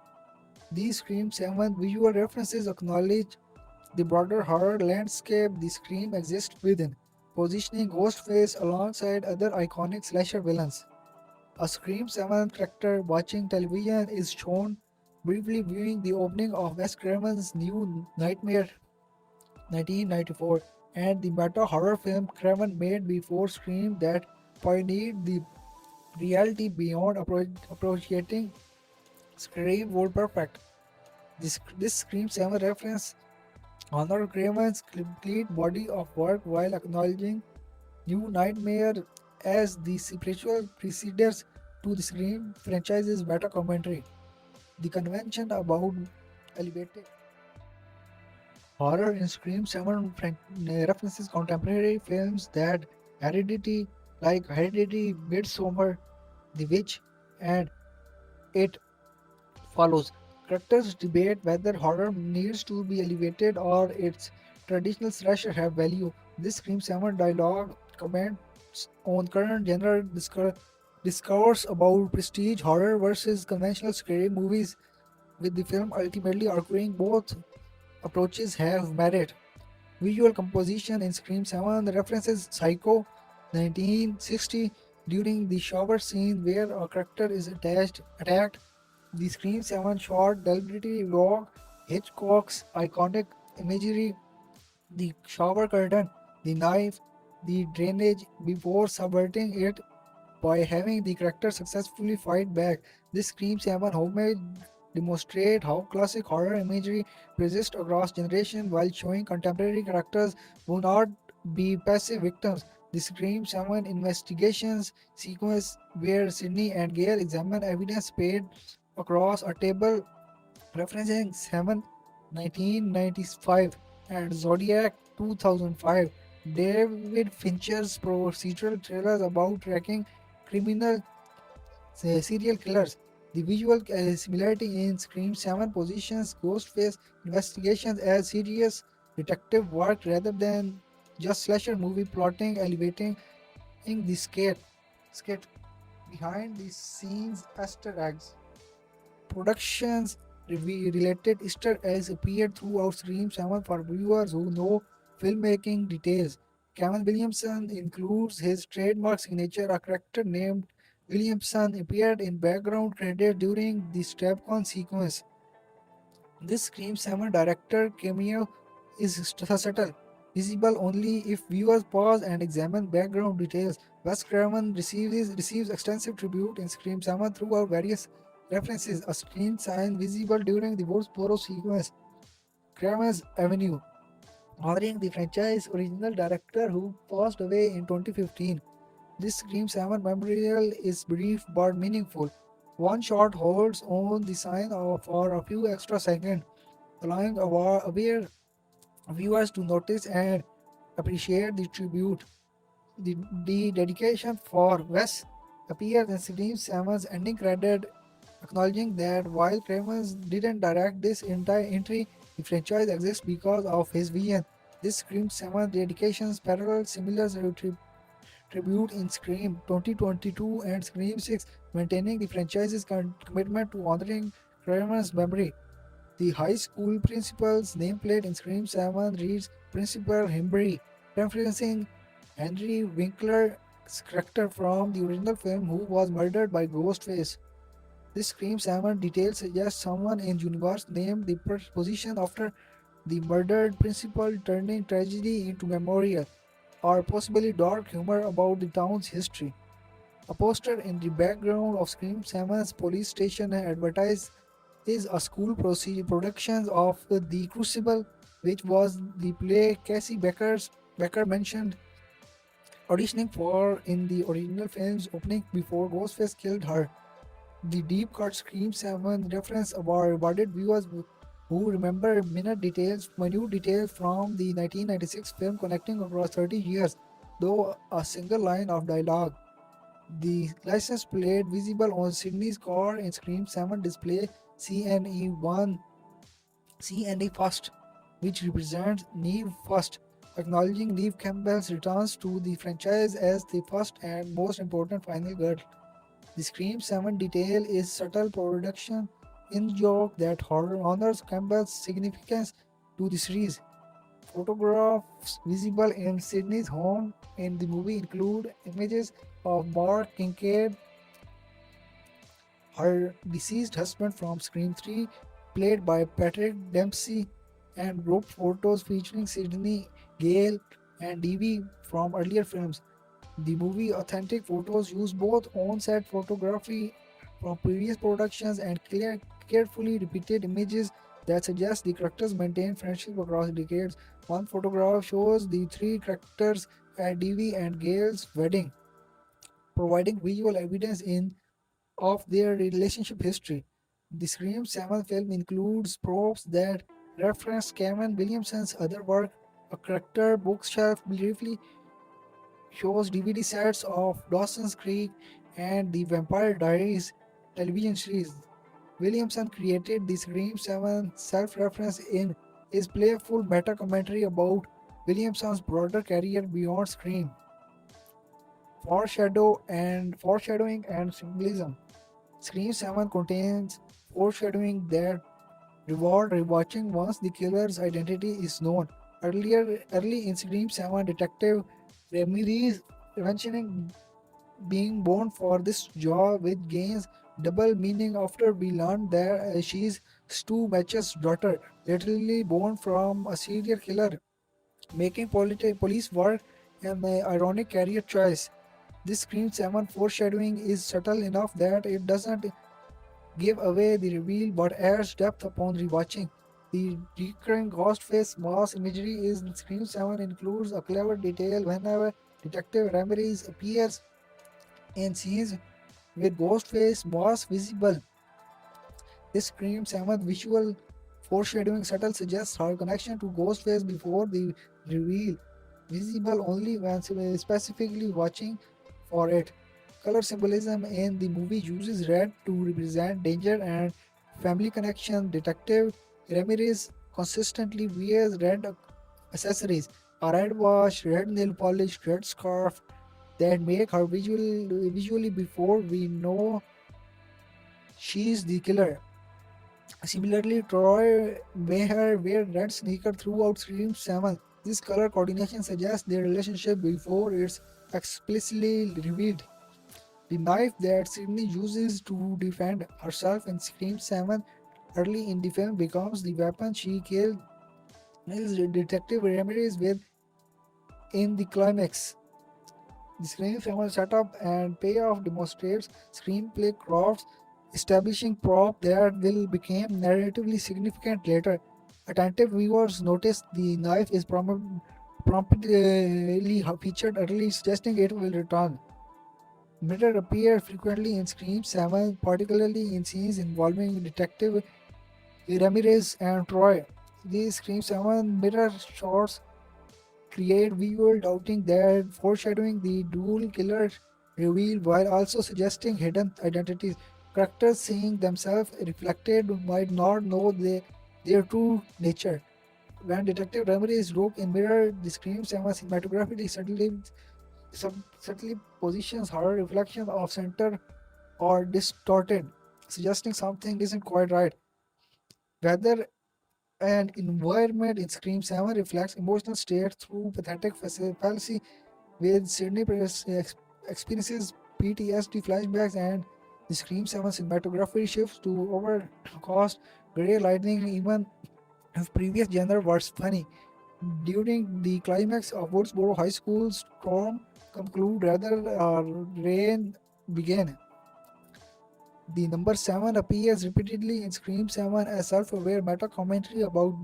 These Scream 7 visual references acknowledge the broader horror landscape the Scream exists within, positioning Ghostface alongside other iconic slasher villains. A Scream 7 character watching television is shown briefly viewing the opening of Wes Craven's New Nightmare 1994 and the meta horror film Craven made before Scream that pioneered the reality beyond approaching Scream World Perfect. This Scream 7 reference honor Craven's complete body of work while acknowledging New Nightmare as the spiritual preceders to the Scream franchise's meta commentary. The convention about elevated horror in Scream 7 references contemporary films that Heredity, like Heredity, Midsommar, The Witch, and It Follows. Characters debate whether horror needs to be elevated or its traditional slasher have value. This Scream 7 dialogue comments on current genre discourse about prestige horror versus conventional scary movies, with the film ultimately arguing both approaches have merit. Visual composition in Scream 7 references Psycho 1960 during the shower scene where a character is attacked. The Scream 7 shot deliberately evoke Hitchcock's iconic imagery, the shower curtain, the knife, the drainage before subverting it by having the character successfully fight back. This Scream 7 homage demonstrate how classic horror imagery persists across generations while showing contemporary characters will not be passive victims. The Scream 7 investigations sequence where Sidney and Gale examine evidence spread across a table referencing 7 1995 and Zodiac 2005. David Fincher's procedural thrillers about tracking criminal serial killers. The visual similarity in Scream 7 positions Ghostface investigations as serious detective work rather than just slasher movie plotting, elevating the skit behind the scenes Easter eggs. Productions related Easter eggs appeared throughout Scream 7 for viewers who know filmmaking details. Kevin Williamson includes his trademark signature, a character named Williamson appeared in background credits during the Strapcon sequence. This Scream 7 director cameo is subtle, visible only if viewers pause and examine background details. Wes Craven receives extensive tribute in Scream 7 throughout various references. A screen sign visible during the Woodsboro sequence, Craven's Avenue, honoring the franchise original director who passed away in 2015. This Scream 7 memorial is brief but meaningful. One shot holds on the sign for a few extra seconds, allowing aware viewers to notice and appreciate the tribute. The dedication for Wes appears in Scream 7's ending credit, acknowledging that while Cravens didn't direct this entire entry, the franchise exists because of his vision. This Scream 7 dedications parallel similar tribute in Scream 2022 and Scream 6, maintaining the franchise's commitment to honoring Kramer's memory. The high school principal's nameplate in Scream 7 reads Principal Himbry, referencing Henry Winkler's character from the original film who was murdered by Ghostface. This Scream 7 detail suggests someone in universe named the position after the murdered principal, turning tragedy into memorial, or possibly dark humor about the town's history. A poster in the background of Scream 7's police station advertises is a school production of The Crucible, which was the play Cassie Becker mentioned auditioning for in the original film's opening before Ghostface killed her. The deep cut Scream 7 reference rewarded viewers who remember minute details from the 1996 film connecting across 30 years, though a single line of dialogue. The license plate visible on Sydney's car in Scream 7 display CNE1 CNE First, which represents Neve First, acknowledging Neve Campbell's returns to the franchise as the first and most important final girl. The Scream 7 detail is subtle production in joke that honors Campbell's significance to the series. Photographs visible in Sydney's home in the movie include images of Mark Kincaid, her deceased husband from Scream 3, played by Patrick Dempsey, and group photos featuring Sydney, Gale, and Dee from earlier films. The movie authentic photos use both on-set photography from previous productions and carefully repeated images that suggest the characters maintain friendship across decades. One photograph shows the three characters at Devi and Gail's wedding, providing visual evidence of their relationship history. The Scream 7 film includes props that reference Kevin Williamson's other work. A character bookshelf briefly shows DVD sets of Dawson's Creek and the Vampire Diaries television series. Williamson created the Scream 7 self-reference in his playful meta-commentary about Williamson's broader career beyond Scream. Foreshadowing and symbolism. Scream 7 contains foreshadowing that reward rewatching once the killer's identity is known. Early in Scream 7, Detective Ramirez mentioning being born for this job, which gains double meaning after we learn that she's Stu Match's daughter, literally born from a serial killer, making police work an ironic career choice. This Scream 7 foreshadowing is subtle enough that it doesn't give away the reveal but adds depth upon rewatching. The recurring ghost face mask imagery in Scream 7 includes a clever detail whenever Detective Ramirez appears in scenes with ghost face mask visible. This Scream 7 visual foreshadowing subtle suggests her connection to Ghostface before the reveal, visible only when specifically watching for it. Color symbolism in the movie uses red to represent danger and family connection. Detective Ramirez consistently wears red accessories, a red watch, red nail polish, red scarf that make her visually before we know she's the killer. Similarly, Troy Maher wear red sneaker throughout Scream 7. This color coordination suggests their relationship before it's explicitly revealed. The knife that Sidney uses to defend herself in Scream 7 early in the film becomes the weapon she kills Detective Ramirez with in the climax. The Scream 7 setup and payoff demonstrates screenplay crafts, establishing prop that will become narratively significant later. Attentive viewers notice the knife is promptly featured early, suggesting it will return. Mirror appear frequently in Scream 7, particularly in scenes involving Detective Ramirez and Troy. These Scream 7 mirror shots create visual doubting that foreshadowing the dual killer reveal while also suggesting hidden identities. Characters seeing themselves reflected might not know their true nature. When Detective Ramirez look in mirror, the Scream 7 cinematography subtly positions her reflection off center or distorted, suggesting something isn't quite right. Whether an environment in Scream 7 reflects emotional state through pathetic fallacy with Sydney experiences PTSD flashbacks and the Scream 7 cinematography shifts to overcast gray lighting even if previous genre was funny. During the climax of Woodsboro High School, storm conclude rather rain began. The number 7 appears repeatedly in Scream 7 as self-aware meta-commentary about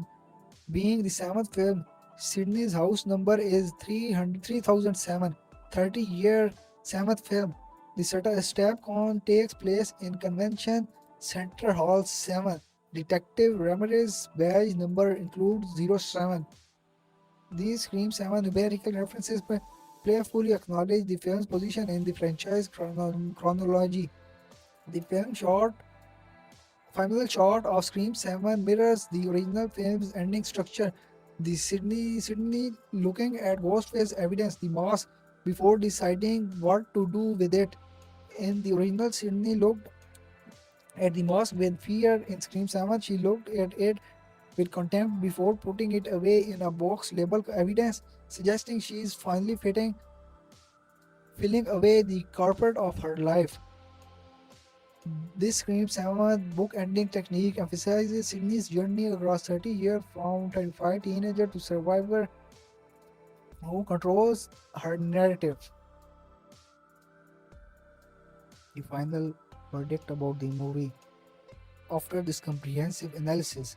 being the 7th film. Sydney's house number is 3007, 30-year 7th film. The step con takes place in Convention Center Hall 7. Detective Ramirez's badge number includes 07. These Scream 7 numerical references playfully acknowledge the film's position in the franchise chronology. The final shot of Scream 7 mirrors the original film's ending structure. The Sydney looking at Ghostface evidence, the mask, before deciding what to do with it. In the original, Sydney looked at the mask with fear. In Scream 7, she looked at it with contempt before putting it away in a box labeled evidence, suggesting she is finally filling away the carpet of her life. This Scream 7 book ending technique emphasizes Sydney's journey across 30 years from terrified teenager to survivor who controls her narrative. The final verdict about the movie. After this comprehensive analysis,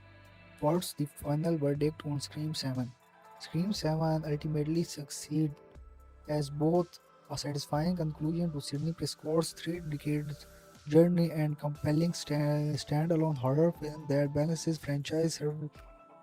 what's the final verdict on Scream 7? Scream 7 ultimately succeeds as both a satisfying conclusion to Sidney Prescott's three-decade journey and compelling standalone horror film that balances franchise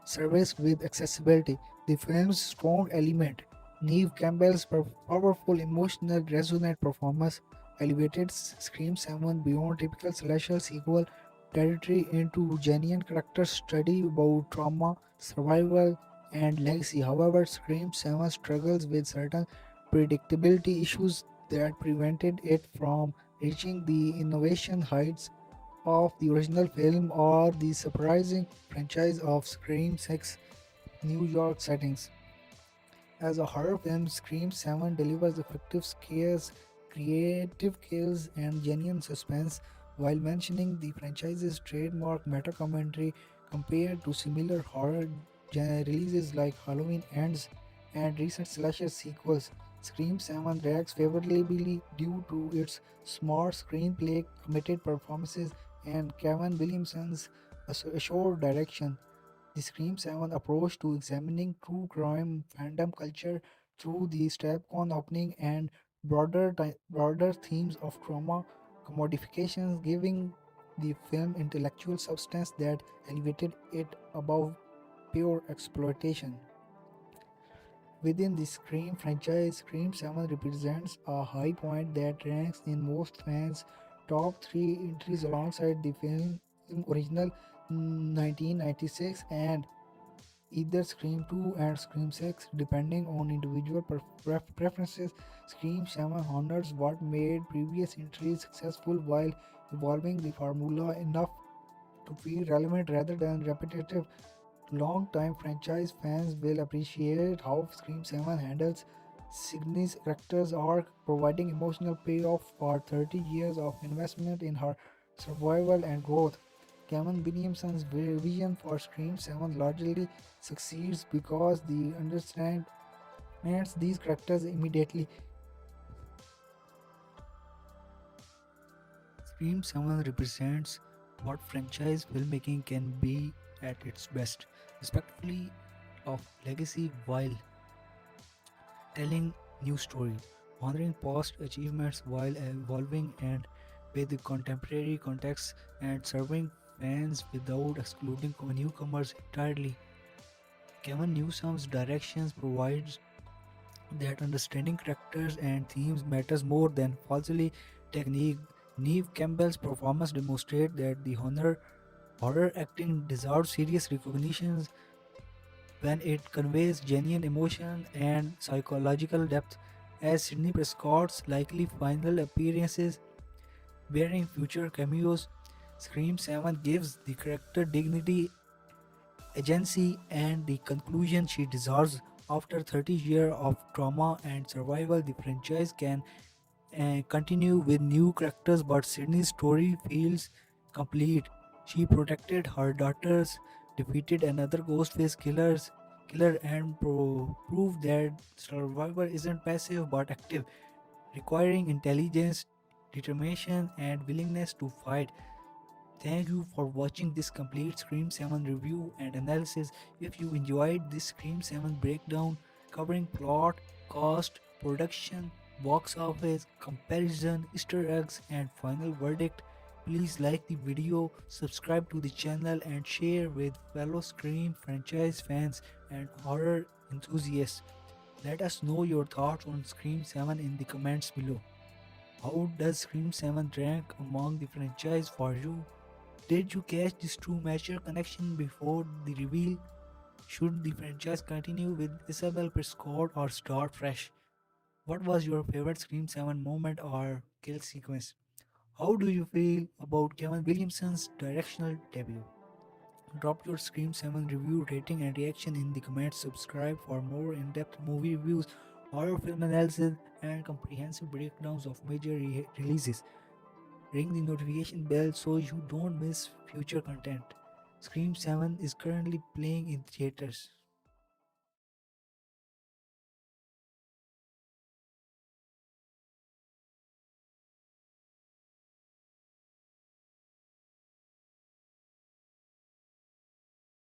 service with accessibility. The film's strong element, Neve Campbell's powerful, emotional, resonant performance, elevated Scream 7 beyond typical slasher sequel territory into genuine character study about trauma, survival, and legacy. However, Scream 7 struggles with certain predictability issues that prevented it from reaching the innovation heights of the original film or the surprising franchise of Scream 6 New York settings. As a horror film, Scream 7 delivers effective scares, creative kills, and genuine suspense while mentioning the franchise's trademark meta commentary compared to similar horror releases like Halloween Ends and recent slasher sequels. Scream 7 ranks favorably due to its smart screenplay, committed performances, and Kevin Williamson's assured direction. The Scream 7 approach to examining true crime fandom culture through the Strapcon opening and broader themes of trauma commodifications, giving the film intellectual substance that elevated it above pure exploitation. Within the Scream franchise, Scream 7 represents a high point that ranks in most fans' top 3 entries alongside the film original 1996 and either Scream 2 and Scream 6, depending on individual preferences. Scream 7 honors what made previous entries successful while evolving the formula enough to feel relevant rather than repetitive. Long-time franchise fans will appreciate how Scream 7 handles Sydney's character's arc, providing emotional payoff for 30 years of investment in her survival and growth. Kevin Williamson's vision for Scream 7 largely succeeds because the understands these characters immediately. Scream 7 represents what franchise filmmaking can be at its best, respectfully of legacy while telling new story, honoring past achievements while evolving and with the contemporary context and serving fans without excluding newcomers entirely. Kevin Newsom's directions provides that understanding characters and themes matters more than falsely technique. Neve Campbell's performance demonstrates that the horror acting deserves serious recognition when it conveys genuine emotion and psychological depth, as Sidney Prescott's likely final appearances bearing future cameos. Scream 7 gives the character dignity, agency, and the conclusion she deserves. After 30 years of trauma and survival, the franchise can continue with new characters, but Sydney's story feels complete. She protected her daughters, defeated another Ghostface killer, and proved that survival isn't passive but active, requiring intelligence, determination, and willingness to fight. Thank you for watching this complete Scream 7 review and analysis. If you enjoyed this Scream 7 breakdown covering plot, cost, production, box office, comparison, Easter eggs, and final verdict, please like the video, subscribe to the channel, and share with fellow Scream franchise fans and horror enthusiasts. Let us know your thoughts on Scream 7 in the comments below. How does Scream 7 rank among the franchise for you? Did you catch this true mature connection before the reveal? Should the franchise continue with Isabel Prescott or start fresh? What was your favorite Scream 7 moment or kill sequence? How do you feel about Kevin Williamson's directional debut? Drop your Scream 7 review, rating, and reaction in the comments. Subscribe for more in-depth movie reviews, horror film analysis, and comprehensive breakdowns of major releases. Ring the notification bell so you don't miss future content. Scream 7 is currently playing in theaters.